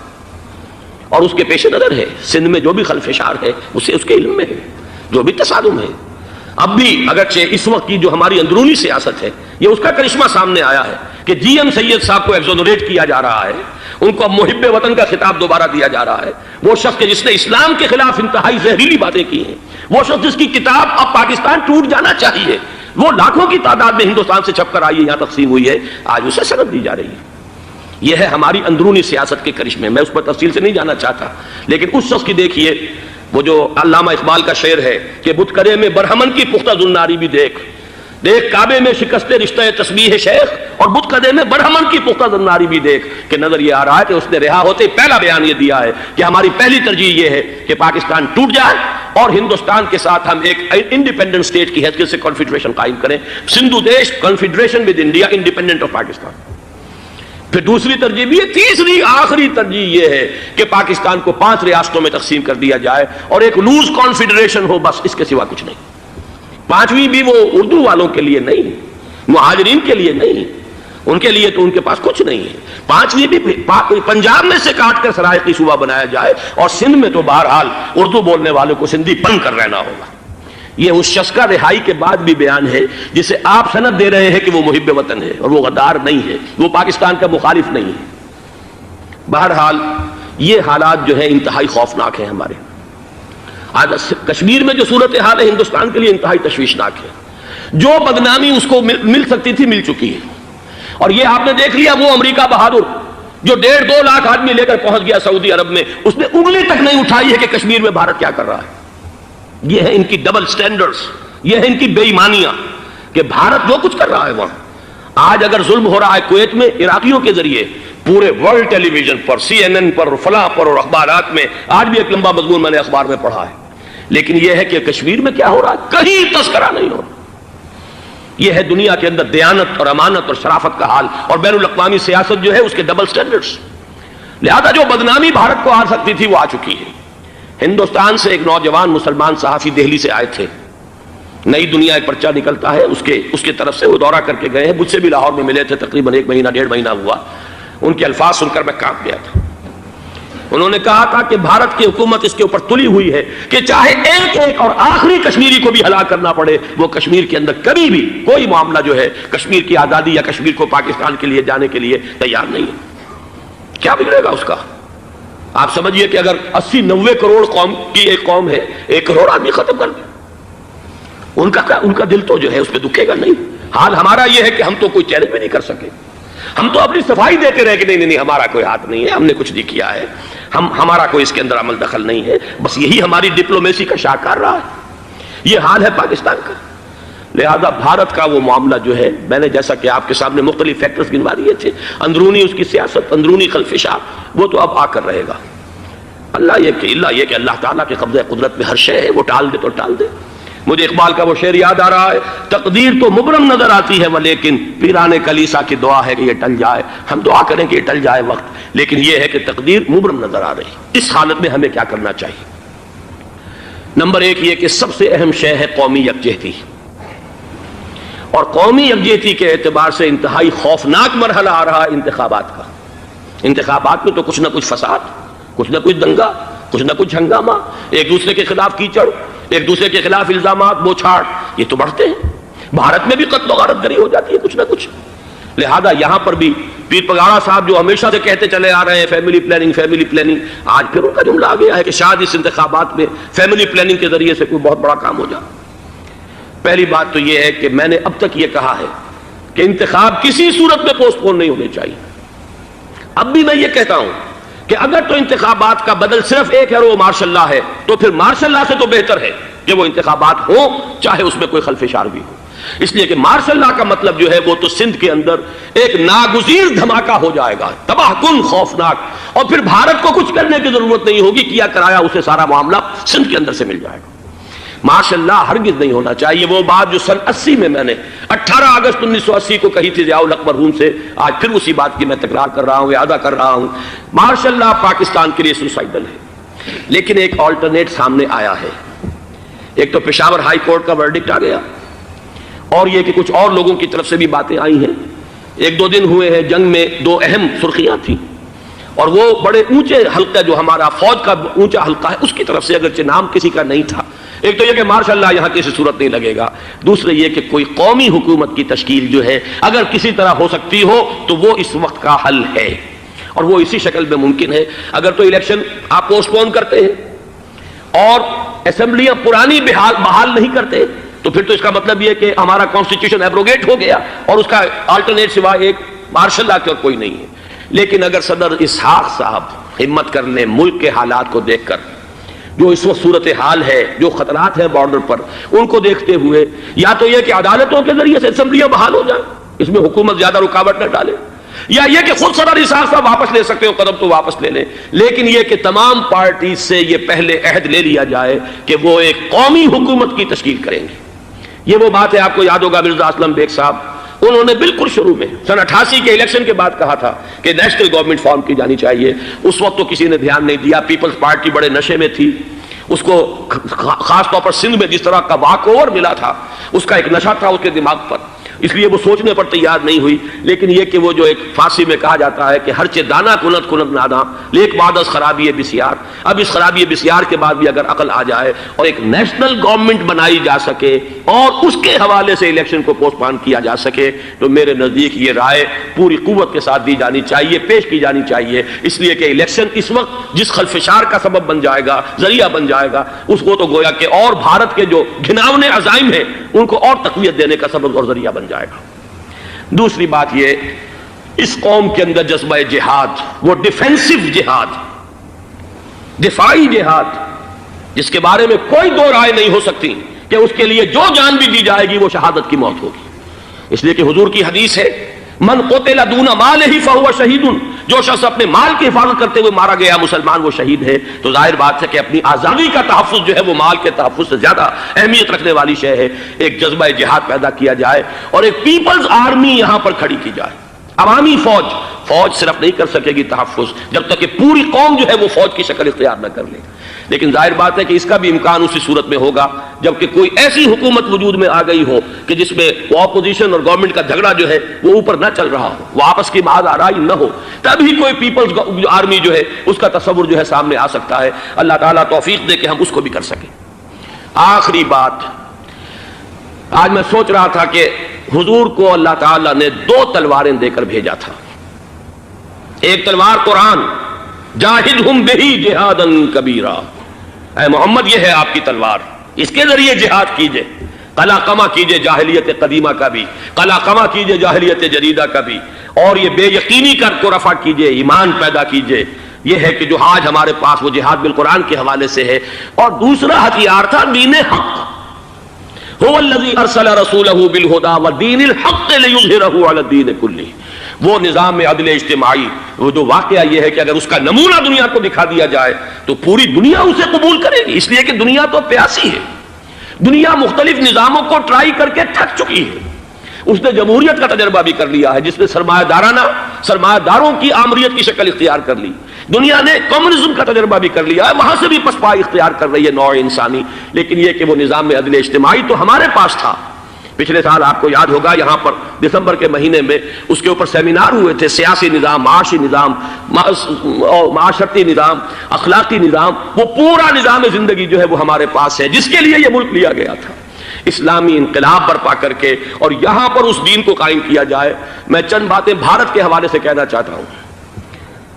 اور اس کے پیش نظر ہے سندھ میں جو بھی خلفشار ہے اسے اس کے علم میں ہے، جو بھی تصادم ہے۔ اب بھی اگرچہ اس وقت کی جو ہماری اندرونی سیاست ہے یہ اس کا کرشمہ سامنے آیا ہے کہ جی ایم سید صاحب کو ایگزونریٹ کیا جا رہا ہے، ان کو محب وطن کا خطاب دوبارہ دیا جا رہا ہے۔ وہ شخص جس نے اسلام کے خلاف انتہائی زہریلی باتیں کی ہیں، وہ شخص جس کی کتاب اب پاکستان ٹوٹ جانا چاہیے، وہ لاکھوں کی تعداد میں ہندوستان سے چھپ کر آئی ہے، یہاں تقسیم ہوئی ہے، آج اسے سند دی جا رہی ہے۔ یہ ہے ہماری اندرونی سیاست کے کرشمے، میں اس پر تفصیل سے نہیں جانا چاہتا، لیکن اس شخص کی دیکھیے، وہ جو علامہ اقبال کا شعر ہے کہ بت کرے میں برہمن کی پختہ زناری بھی دیکھ، دیکھ کعبے میں شکست رشتہ تسبیح شیخ اور بت قدے میں برہمن کی پختہ زناری بھی دیکھ کہ نظر یہ آ رہا ہے کہ اس نے رہا ہوتے پہلا بیان یہ دیا ہے کہ ہماری پہلی ترجیح یہ ہے کہ پاکستان ٹوٹ جائے اور ہندوستان کے ساتھ ہم ایک انڈیپینڈنٹ اسٹیٹ کی حیثیت سے کنفیڈریشن قائم کریں، سندھو دیش confederation with India independent of Pakistan. پھر دوسری ترجیح بھی ہے، تیسری آخری ترجیح یہ ہے کہ پاکستان کو 5 ریاستوں میں تقسیم کر دیا جائے اور ایک لوز کانفیڈریشن ہو، بس اس کے سوا کچھ نہیں۔ 5ویں بھی وہ اردو والوں کے لیے نہیں، مہاجرین کے لیے نہیں، ان کے لیے تو ان کے پاس کچھ نہیں ہے۔ 5ویں بھی پنجاب میں سے کاٹ کر سرائیکی صوبہ بنایا جائے اور سندھ میں تو بہرحال اردو بولنے والوں کو سندھی بن کر رہنا ہوگا۔ یہ اس شخص کا رہائی کے بعد بھی بیان ہے جسے آپ سند دے رہے ہیں کہ وہ محب وطن ہے، اور وہ غدار نہیں ہے، وہ پاکستان کا مخالف نہیں ہے۔ بہرحال یہ حالات جو ہے انتہائی خوفناک ہیں ہمارے۔ آج کشمیر میں جو صورتحال ہے ہندوستان کے لیے انتہائی تشویشناک ہے۔ جو بدنامی اس کو مل سکتی تھی مل چکی ہے، اور یہ آپ نے دیکھ لیا وہ امریکہ بہادر جو 1.5-2 لاکھ آدمی لے کر پہنچ گیا سعودی عرب میں، اس نے انگلی تک نہیں اٹھائی ہے کہ کشمیر میں بھارت کیا کر رہا ہے۔ یہ ہے ان کی ڈبل سٹینڈرڈز، یہ ہے ان کی بے ایمانیاں کہ بھارت جو کچھ کر رہا ہے وہاں۔ آج اگر ظلم ہو رہا ہے کویت میں عراقیوں کے ذریعے، پورے ورلڈ ٹیلی ویژن پر، CNN پر، فلاں پر اور اخبارات میں، آج بھی ایک لمبا مضمون میں نے اخبار میں پڑھا ہے، لیکن یہ ہے کہ کشمیر میں کیا ہو رہا ہے کہیں تذکرہ نہیں ہو رہا۔ یہ ہے دنیا کے اندر دیانت اور امانت اور شرافت کا حال، اور بین الاقوامی سیاست جو ہے اس کے ڈبل سٹینڈرڈز۔ لہذا جو بدنامی بھارت کو آ سکتی تھی وہ آ چکی ہے۔ ہندوستان سے ایک نوجوان مسلمان صحافی دہلی سے آئے تھے، نئی دنیا ایک پرچہ نکلتا ہے اس کے طرف سے وہ دورہ کر کے گئے ہیں، مجھ سے بھی لاہور میں ملے تھے، تقریباً 1 مہینہ 1.5 مہینہ ہوا۔ ان کے الفاظ سن کر میں کانپ گیا تھا۔ انہوں نے کہا تھا کہ بھارت کی حکومت اس کے اوپر تلی ہوئی ہے کہ چاہے ایک اور آخری کشمیری کو بھی ہلاک کرنا پڑے، وہ کشمیر کے اندر کبھی بھی کوئی معاملہ جو ہے کشمیر کی آزادی یا کشمیر کو پاکستان کے لیے جانے کے لیے تیار نہیں ہے۔ کیا بگڑے گا اس کا؟ آپ سمجھیے کہ اگر 80-90 کروڑ قوم کی ایک قوم ہے، 1 کروڑ آدمی ختم کر دیں، ان کا دل تو جو ہے اس پہ دکھے گا نہیں۔ حال ہمارا یہ ہے کہ ہم تو کوئی چیلنج بھی نہیں کر سکے، ہم تو اپنی صفائی دیتے رہے کہ نہیں ہمارا کوئی ہاتھ نہیں ہے، ہم نے کچھ نہیں کیا ہے، ہمارا کوئی اس کے اندر عمل دخل نہیں ہے، بس یہی ہماری ڈپلومیسی کا شاہکار رہا ہے۔ یہ حال ہے پاکستان کا۔ لہذا بھارت کا وہ معاملہ جو ہے، میں نے جیسا کہ آپ کے سامنے مختلف فیکٹرز گنوا دیے تھے، اندرونی اس کی سیاست، اندرونی خلفشاں، وہ تو اب آ کر رہے گا۔ اللہ یہ کہ اللہ تعالیٰ کے قبضہ قدرت میں ہر شے ہے، وہ ٹال دے تو ٹال دے۔ مجھے اقبال کا وہ شعر یاد آ رہا ہے، تقدیر تو مبرم نظر آتی ہے ولیکن پیران کلیسا کی دعا ہے کہ یہ ٹل جائے۔ ہم دعا کریں کہ یہ ٹل جائے وقت، لیکن یہ ہے کہ تقدیر مبرم نظر آ رہی۔ اس حالت میں ہمیں کیا کرنا چاہیے؟ نمبر 1 یہ کہ سب سے اہم شے ہے قومی یکجہتی، اور قومی یکجہتی کے اعتبار سے انتہائی خوفناک مرحلہ آ رہا ہے انتخابات کا۔ انتخابات میں تو کچھ نہ کچھ فساد، کچھ نہ کچھ دنگا، کچھ نہ کچھ ہنگامہ، ایک دوسرے کے خلاف کیچڑ، ایک دوسرے کے خلاف الزامات، بوچھاڑ، یہ تو بڑھتے ہیں۔ بھارت میں بھی قتل و غارت گری ہو جاتی ہے کچھ نہ کچھ۔ لہذا یہاں پر بھی پیر پگاڑا صاحب جو ہمیشہ سے کہتے چلے آ رہے ہیں فیملی پلاننگ، آج پھر ان کا جملہ آ گیا ہے کہ شاید اس انتخابات میں فیملی پلاننگ کے ذریعے سے کوئی بہت بڑا کام ہو جائے۔ پہلی بات تو یہ ہے کہ میں نے اب تک یہ کہا ہے کہ انتخاب کسی صورت میں پوسٹ پون نہیں ہونے چاہیے۔ اب بھی میں یہ کہتا ہوں کہ اگر تو انتخابات کا بدل صرف ایک ہے اور وہ مارشل لا ہے، تو پھر مارشل لا سے تو بہتر ہے کہ وہ انتخابات ہوں چاہے اس میں کوئی خلفشار بھی ہو، اس لیے کہ مارشل لا کا مطلب جو ہے وہ تو سندھ کے اندر ایک ناگزیر دھماکہ ہو جائے گا، تباہ کن، خوفناک، اور پھر بھارت کو کچھ کرنے کی ضرورت نہیں ہوگی، کیا کرایا اسے سارا معاملہ سندھ کے اندر سے مل جائے گا۔ مارشل لا ہرگز نہیں ہونا چاہیے۔ وہ بات جو سن 80 میں نے 18 اگست 1980 کو کہی تھی ضیاء الحق مرحوم سے، آج پھر اسی بات کی میں تکرار کر رہا ہوں، اعادہ کر رہا ہوں۔ مارشل لا پاکستان کے لیے سوسائڈل ہے، لیکن ایک آلٹرنیٹ سامنے آیا ہے۔ ایک تو پشاور ہائی کورٹ کا ورڈکٹ آ گیا، اور یہ کہ کچھ اور لوگوں کی طرف سے بھی باتیں آئی ہیں۔ 1-2 دن ہوئے ہیں، جنگ میں 2 اہم سرخیاں تھیں، اور وہ بڑے اونچے حلقہ جو ہمارا فوج کا اونچا حلقہ ہے اس کی طرف سے، اگرچہ نام کسی کا نہیں تھا۔ ایک تو یہ کہ ماشاء اللہ یہاں کسی صورت نہیں لگے گا، دوسرے یہ کہ کوئی قومی حکومت کی تشکیل جو ہے اگر کسی طرح ہو سکتی ہو تو وہ اس وقت کا حل ہے، اور وہ اسی شکل میں ممکن ہے۔ اگر تو الیکشن آپ پوسٹ پون کرتے ہیں اور اسمبلیاں پرانی بحال نہیں کرتے تو پھر تو اس کا مطلب یہ کہ ہمارا کانسٹیٹیوشن ایبروگیٹ ہو گیا اور اس کا آلٹرنیٹ سوائے ایک مارشل لا کے اور کوئی نہیں ہے۔ لیکن اگر صدر اسحاق صاحب ہمت کر لیں ملک کے حالات کو دیکھ کر، جو اس وقت صورتحال ہے، جو خطرات ہیں بارڈر پر، ان کو دیکھتے ہوئے یا تو یہ کہ عدالتوں کے ذریعے سے اسمبلیاں بحال ہو جائیں، اس میں حکومت زیادہ رکاوٹ نہ ڈالے، یا یہ کہ خود صدر صاحب واپس لے سکتے ہو قدم تو واپس لے لیں، لیکن یہ کہ تمام پارٹیز سے یہ پہلے عہد لے لیا جائے کہ وہ ایک قومی حکومت کی تشکیل کریں گے۔ یہ وہ بات ہے، آپ کو یاد ہوگا مرزا اسلم بیگ صاحب، انہوں نے بالکل شروع میں سن 88 کے الیکشن کے بعد کہا تھا کہ نیشنل گورنمنٹ فارم کی جانی چاہیے۔ اس وقت تو کسی نے دھیان نہیں دیا، پیپلز پارٹی بڑے نشے میں تھی، اس کو خاص طور پر سندھ میں جس طرح کا واک اوور ملا تھا، اس کا ایک نشہ تھا اس کے دماغ پر، اس لیے وہ سوچنے پر تیار نہیں ہوئی۔ لیکن یہ کہ وہ جو ایک فارسی میں کہا جاتا ہے کہ ہر چے دانا کنت کنت نادا لیک بعد از خرابی بسیار، اب اس خرابی بسیار کے بعد بھی اگر عقل آ جائے اور ایک نیشنل گورنمنٹ بنائی جا سکے اور اس کے حوالے سے الیکشن کو پوسٹ پون کیا جا سکے، تو میرے نزدیک یہ رائے پوری قوت کے ساتھ دی جانی چاہیے، پیش کی جانی چاہیے، اس لیے کہ الیکشن اس وقت جس خلفشار کا سبب بن جائے گا، ذریعہ بن جائے گا، اس کو تو گویا کہ اور بھارت کے جو گھناونے عزائم ہیں ان کو اور تقویت دینے کا سبب اور ذریعہ بن جائے گا۔ دوسری بات یہ، اس قوم کے اندر جذبہ جہاد، وہ ڈیفینسو جہاد، دفاعی جہاد، جس کے بارے میں کوئی دو رائے نہیں ہو سکتی کہ اس کے لیے جو جان بھی دی جائے گی وہ شہادت کی موت ہوگی، اس لیے کہ حضور کی حدیث ہے من قتل دون مالہ فہو شہید، جو شخص اپنے مال کی حفاظت کرتے ہوئے مارا گیا مسلمان وہ شہید ہے۔ تو ظاہر بات ہے کہ اپنی آزادی کا تحفظ جو ہے وہ مال کے تحفظ سے زیادہ اہمیت رکھنے والی شے ہے۔ ایک جذبہ جہاد پیدا کیا جائے اور ایک پیپلز آرمی یہاں پر کھڑی کی جائے، عوامی فوج صرف نہیں کر سکے گی تحفظ جب تک کہ پوری قوم جو ہے وہ فوج کی شکل اختیار نہ کر لے، لیکن ظاہر بات ہے کہ اس کا بھی امکان اسی صورت میں ہوگا جبکہ کوئی ایسی حکومت وجود میں آ گئی ہو کہ جس میں وہ اپوزیشن اور گورنمنٹ کا جھگڑا جو ہے وہ اوپر نہ چل رہا ہو، وہ آپس کی محض آرائی نہ ہو، تبھی کوئی پیپلز آرمی جو ہے اس کا تصور جو ہے سامنے آ سکتا ہے۔ اللہ تعالیٰ توفیق دے کہ ہم اس کو بھی کر سکیں۔ آخری بات، آج میں سوچ رہا تھا کہ حضور کو اللہ تعالیٰ نے 2 تلواریں دے کر بھیجا تھا، ایک تلوار قرآن، جاہدہم بہی جہادا کبیرا، اے محمد یہ ہے آپ کی تلوار، اس کے ذریعے جہاد کیجئے، قلع قمع کیجئے جاہلیت قدیمہ کا بھی، قلع قمع کیجئے جاہلیت جدیدہ کا بھی، اور یہ بے یقینی کو رفع کیجئے، ایمان پیدا کیجئے۔ یہ ہے کہ جو آج ہمارے پاس وہ جہاد بالقرآن کے حوالے سے ہے۔ اور دوسرا ہتھیار تھا دین حق، هو الذی ارسل رسولہ بالہدی ودین الحق لیظہرہ علی الدین کلہ، وہ نظام عدل اجتماعی، وہ جو واقعہ یہ ہے کہ اگر اس کا نمونہ دنیا کو دکھا دیا جائے تو پوری دنیا اسے قبول کرے گی، اس لیے کہ دنیا تو پیاسی ہے، دنیا مختلف نظاموں کو ٹرائی کر کے تھک چکی ہے۔ اس نے جمہوریت کا تجربہ بھی کر لیا ہے جس نے سرمایہ داروں کی آمریت کی شکل اختیار کر لی، دنیا نے کمیونزم کا تجربہ بھی کر لیا ہے، وہاں سے بھی پسپائی اختیار کر رہی ہے نوع انسانی، لیکن یہ کہ وہ نظام عدل اجتماعی تو ہمارے پاس تھا۔ پچھلے سال آپ کو یاد ہوگا یہاں پر دسمبر کے مہینے میں اس کے اوپر سیمینار ہوئے تھے، سیاسی نظام، معاشی نظام، معاشرتی نظام، اخلاقی نظام، وہ پورا نظام زندگی جو ہے وہ ہمارے پاس ہے جس کے لیے یہ ملک لیا گیا تھا، اسلامی انقلاب برپا کر کے، اور یہاں پر اس دین کو قائم کیا جائے۔ میں چند باتیں بھارت کے حوالے سے کہنا چاہتا ہوں۔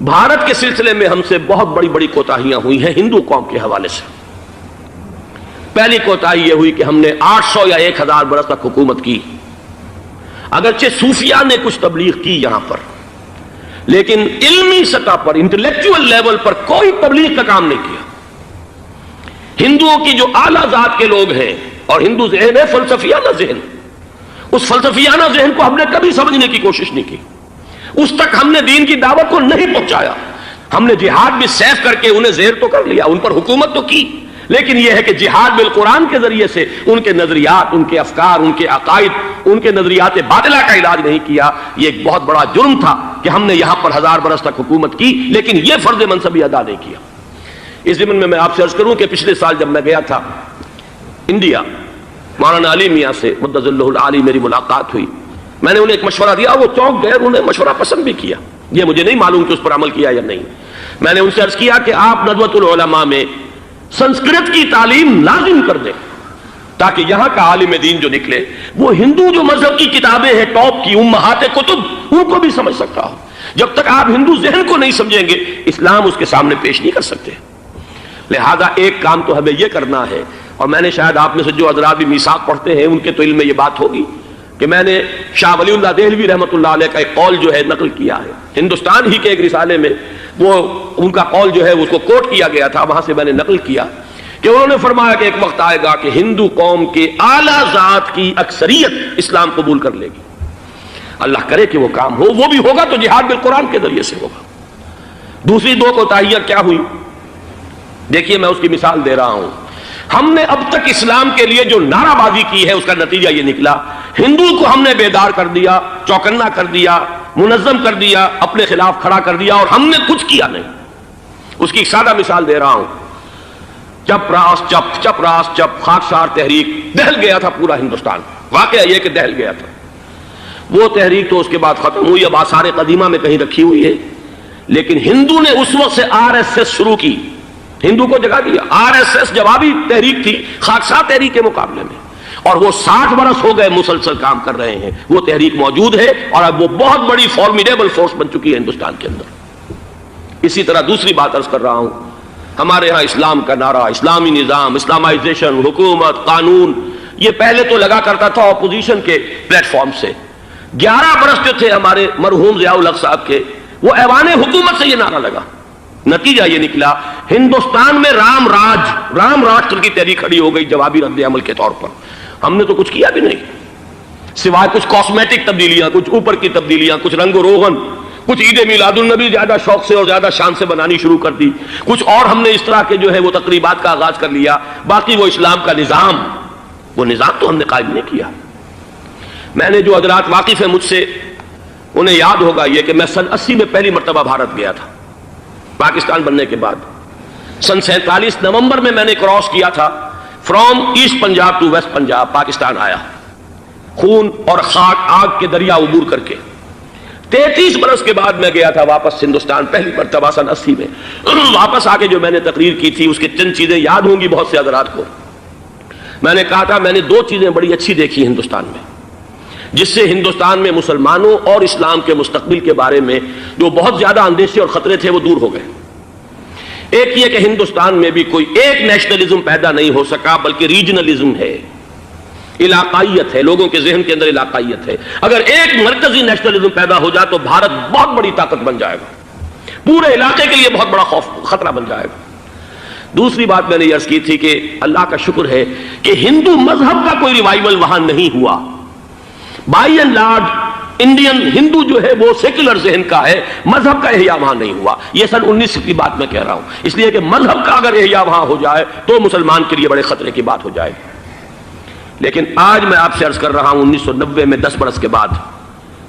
بھارت کے سلسلے میں ہم سے بہت بڑی بڑی کوتاہیاں ہوئی ہیں ہندو قوم کے حوالے سے۔ پہلی کوتاہی یہ ہوئی کہ ہم نے 800 یا 1000 برس تک حکومت کی، اگرچہ صوفیاء نے کچھ تبلیغ کی یہاں پر، لیکن علمی سطح پر، انٹلیکچوئل لیول پر کوئی تبلیغ کا کام نہیں کیا۔ ہندوؤں کی جو اعلیٰ ذات کے لوگ ہیں، اور ہندو ذہن ہے فلسفیانہ ذہن، اس فلسفیانہ ذہن کو ہم نے کبھی سمجھنے کی کوشش نہیں کی، اس تک ہم نے دین کی دعوت کو نہیں پہنچایا۔ ہم نے جہاد بھی سیف کر کے انہیں زیر تو کر لیا، ان پر حکومت تو کی، لیکن یہ ہے کہ جہاد بالقرآن کے ذریعے سے ان کے نظریات، ان کے افکار، ان کے عقائد، ان کے نظریات باطلہ کا علاج نہیں کیا۔ یہ ایک بہت بڑا جرم تھا کہ ہم نے یہاں پر 1000 برس تک حکومت کی لیکن یہ فرض منصبی ادا نہیں کیا۔ اس ضمن میں آپ سے عرض کروں کہ پچھلے سال جب میں گیا تھا انڈیا، مولانا علی میاں سے مدظ اللہ العالی میری ملاقات ہوئی، میں نے انہیں ایک مشورہ دیا، وہ چونک گئے، انہیں مشورہ پسند بھی کیا، یہ مجھے نہیں معلوم کہ اس پر عمل کیا یا نہیں۔ میں نے ان سے عرض کیا کہ آپ ندوۃ العلماء میں سنسکرت کی تعلیم لازم کر دیں تاکہ یہاں کا عالم دین جو نکلے وہ ہندو جو مذہب کی کتابیں ہیں ٹاپ کی امہات کتب ان کو بھی سمجھ سکتا ہو۔ جب تک آپ ہندو ذہن کو نہیں سمجھیں گے اسلام اس کے سامنے پیش نہیں کر سکتے۔ لہذا ایک کام تو ہمیں یہ کرنا ہے، اور میں نے شاید آپ میں سے جو حضرات بھی میثاق پڑھتے ہیں ان کے تو علم میں یہ بات ہوگی کہ میں نے شاہ ولی اللہ دہلوی رحمۃ اللہ علیہ کا ایک قول جو ہے نقل کیا ہے، ہندوستان ہی کے ایک رسالے میں وہ ان کا قول جو ہے اس کو کوٹ کیا گیا تھا، وہاں سے میں نے نقل کیا کہ انہوں نے فرمایا کہ ایک وقت آئے گا کہ ہندو قوم کے اعلیٰ ذات کی اکثریت اسلام قبول کر لے گی. اللہ کرے کہ وہ کام ہو. وہ بھی ہوگا تو جہاد بالقرآن کے ذریعے سے ہوگا. دوسری دو کوتاہیاں کیا ہوئی؟ دیکھیے میں اس کی مثال دے رہا ہوں. ہم نے اب تک اسلام کے لیے جو نعرہ بازی کی ہے اس کا نتیجہ یہ نکلا، ہندو کو ہم نے بیدار کر دیا، چوکنا کر دیا، منظم کر دیا، اپنے خلاف کھڑا کر دیا، اور ہم نے کچھ کیا نہیں. اس کی ایک سادہ مثال دے رہا ہوں. چپ راس چپ، چپ راس چپ، خاکسار تحریک، دہل گیا تھا پورا ہندوستان. واقعہ یہ کہ دہل گیا تھا. وہ تحریک تو اس کے بعد ختم ہوئی، اب آثار قدیمہ میں کہیں رکھی ہوئی ہے. لیکن ہندو نے اس وقت سے RSS شروع کی، ہندو کو جگہ دیا. RSS جوابی تحریک تھی خاکسار تحریک کے مقابلے میں، اور وہ 60 برس ہو گئے مسلسل کام کر رہے ہیں. وہ تحریک موجود ہے اور اب وہ بہت بڑی فارمیڈیبل فورس بن چکی ہے ہندوستان کے اندر. اسی طرح دوسری بات عرض کر رہا ہوں، ہمارے ہاں اسلام کا نعرہ، اسلامی نظام، اسلامائزیشن، حکومت، قانون، یہ پہلے تو لگا کرتا تھا اپوزیشن کے پلیٹ فارم سے. 11 برس جو تھے ہمارے مرحوم ضیاء الحق صاحب کے، وہ ایوان حکومت سے یہ نعرہ لگا. نتیجہ یہ نکلا ہندوستان میں رام راشٹر کی تحریک کھڑی ہو گئی جوابی رد عمل کے طور پر. ہم نے تو کچھ کیا بھی نہیں سوائے کچھ کاسمیٹک تبدیلیاں، کچھ اوپر کی تبدیلیاں، کچھ رنگ و روغن، کچھ عید میلاد النبی زیادہ شوق سے اور زیادہ شان سے بنانی شروع کر دی، کچھ اور ہم نے اس طرح کے جو ہے وہ تقریبات کا آغاز کر لیا. باقی وہ اسلام کا نظام، وہ نظام تو ہم نے قائم نہیں کیا. میں نے جو حضرات واقف ہیں مجھ سے، انہیں یاد ہوگا یہ کہ میں سن 80 میں پہلی مرتبہ بھارت گیا تھا پاکستان بننے کے بعد. سن 47 نومبر میں نے کراس کیا تھا from east Punjab to west Punjab. Pakistan آیا خون اور خاک آگ کے دریا عبور کر کے. 33 برس کے بعد میں گیا تھا واپس ہندوستان پہلی مرتبہ سن 80 میں. واپس آ کے جو میں نے تقریر کی تھی اس کے چند چیزیں یاد ہوں گی بہت سے حضرات کو. میں نے کہا تھا میں نے 2 چیزیں بڑی اچھی دیکھی ہندوستان میں، جس سے ہندوستان میں مسلمانوں اور اسلام کے مستقبل کے بارے میں جو بہت زیادہ اندیشے اور خطرے تھے وہ دور ہو گئے. ایک یہ کہ ہندوستان میں بھی کوئی ایک نیشنلزم پیدا نہیں ہو سکا، بلکہ ریجنلزم ہے، علاقائیت ہے، لوگوں کے ذہن کے اندر علاقائیت ہے. اگر ایک مرکزی نیشنلزم پیدا ہو جائے تو بھارت بہت بڑی طاقت بن جائے گا، پورے علاقے کے لیے بہت بڑا خطرہ بن جائے گا. دوسری بات میں نے یہ عرض کی تھی کہ اللہ کا شکر ہے کہ ہندو مذہب کا کوئی ریوائول وہاں نہیں ہوا. بائی اینڈ لارج انڈین ہندو جو ہے وہ سیکولر ذہن کا ہے، مذہب کا احیاء وہاں نہیں ہوا. یہ سن 19 کی بات میں کہہ رہا ہوں، اس لیے کہ مذہب کا اگر احیاء وہاں ہو جائے تو مسلمان کے لیے بڑے خطرے کی بات ہو جائے. لیکن آج میں آپ سے عرض کر رہا ہوں 1990 میں 10 برس کے بعد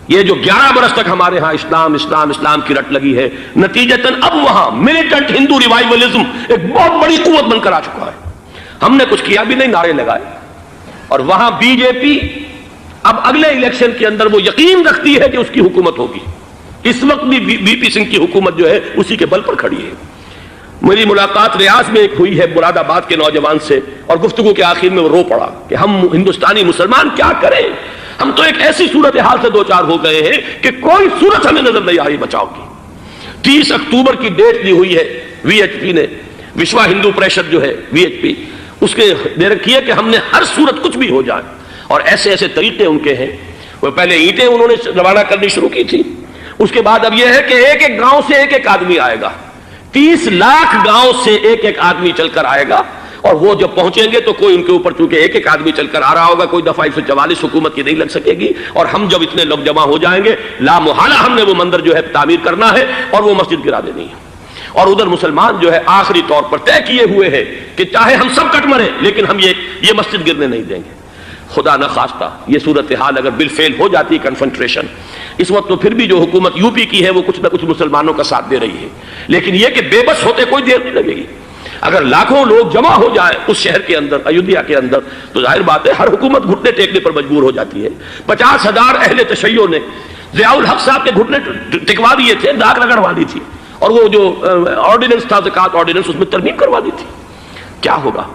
یہ جو 11 برس تک ہمارے ہاں اسلام کی رٹ لگی ہے، نتیجتاً اب وہاں ملیٹنٹ ہندو ریوائولزم ایک بہت بڑی قوت بن کر آ چکا ہے. ہم نے کچھ کیا بھی نہیں، نعرے لگائے. اور وہاں بی جے پی اب اگلے الیکشن کے اندر وہ یقین رکھتی ہے کہ اس کی حکومت ہوگی. اس وقت بھی بی پی سنگھ کی حکومت جو ہے اسی کے بل پر کھڑی ہے. میری ملاقات ریاض میں ایک ہوئی ہے مراد آباد کے نوجوان سے، اور گفتگو کے آخر میں وہ رو پڑا کہ ہم ہندوستانی مسلمان کیا کریں، ہم تو ایک ایسی صورتحال سے دو چار ہو گئے ہیں کہ کوئی صورت ہمیں نظر نہیں آ رہی بچاؤ کی. 30 اکتوبر کی ڈیٹ دی ہوئی ہے VHP نے، وشوا ہندو پریشد جو ہے VHP، اس کے دے رکھی ہے کہ ہم نے ہر صورت کچھ بھی ہو جائے. اور ایسے ایسے طریقے ان کے ہیں. وہ پہلے اینٹیں انہوں نے روانہ کرنی شروع کی تھی، اس کے بعد اب یہ ہے کہ ایک ایک گاؤں سے ایک ایک آدمی آئے گا، 30 لاکھ گاؤں سے ایک ایک آدمی چل کر آئے گا. اور وہ جب پہنچیں گے تو کوئی ان کے اوپر چونکہ ایک ایک آدمی چل کر آ رہا ہوگا، کوئی دفعہ 144 حکومت کی نہیں لگ سکے گی. اور ہم جب اتنے لوگ جمع ہو جائیں گے لا محالہ ہم نے وہ مندر جو ہے تعمیر کرنا ہے اور وہ مسجد گرا دینی ہے. اور ادھر مسلمان جو ہے آخری طور پر طے کیے ہوئے ہیں کہ چاہے ہم سب کٹ مریں لیکن ہم یہ مسجد گرنے نہیں دیں گے. خدا نہ خواستہ یہ صورتحال اگر بالفعل ہو جاتی کنفنٹریشن، اس وقت تو پھر بھی جو حکومت UP کی ہے وہ کچھ نہ کچھ مسلمانوں کا ساتھ دے رہی ہے. لیکن یہ کہ بے بس ہوتے کوئی دیر نہیں لگے گی. اگر لاکھوں لوگ جمع ہو جائیں اس شہر کے اندر، ایودھیا کے اندر، تو ظاہر بات ہے ہر حکومت گھٹنے ٹیکنے پر مجبور ہو جاتی ہے. 50,000 اہل تشیع نے ضیاء الحق صاحب کے گھٹنے ٹکوا دیے تھے، داغ رگڑوا دی تھی، اور وہ جو آرڈیننس تھا زکوٰۃ آرڈیننس اس میں ترمیم کروا دی تھی. کیا ہوگا؟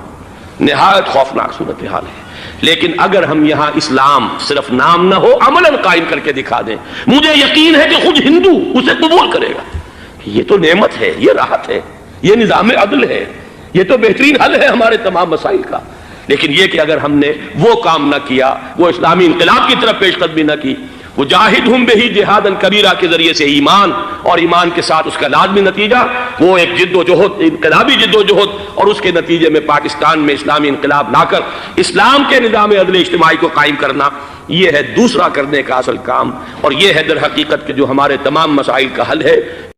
نہایت خوفناک صورتحال ہے. لیکن اگر ہم یہاں اسلام صرف نام نہ ہو عملاً قائم کر کے دکھا دیں، مجھے یقین ہے کہ خود ہندو اسے قبول کرے گا. یہ تو نعمت ہے، یہ راحت ہے، یہ نظام عدل ہے، یہ تو بہترین حل ہے ہمارے تمام مسائل کا. لیکن یہ کہ اگر ہم نے وہ کام نہ کیا، وہ اسلامی انقلاب کی طرف پیش قدمی نہ کی، وجاہدہم بہ جہادا کبیرہ کے ذریعے سے ایمان، اور ایمان کے ساتھ اس کا لازمی نتیجہ وہ ایک جد و جہد، انقلابی جد و جہد، اور اس کے نتیجے میں پاکستان میں اسلامی انقلاب لا کر اسلام کے نظام عدل اجتماعی کو قائم کرنا، یہ ہے دوسرا کرنے کا اصل کام، اور یہ ہے در حقیقت کہ جو ہمارے تمام مسائل کا حل ہے۔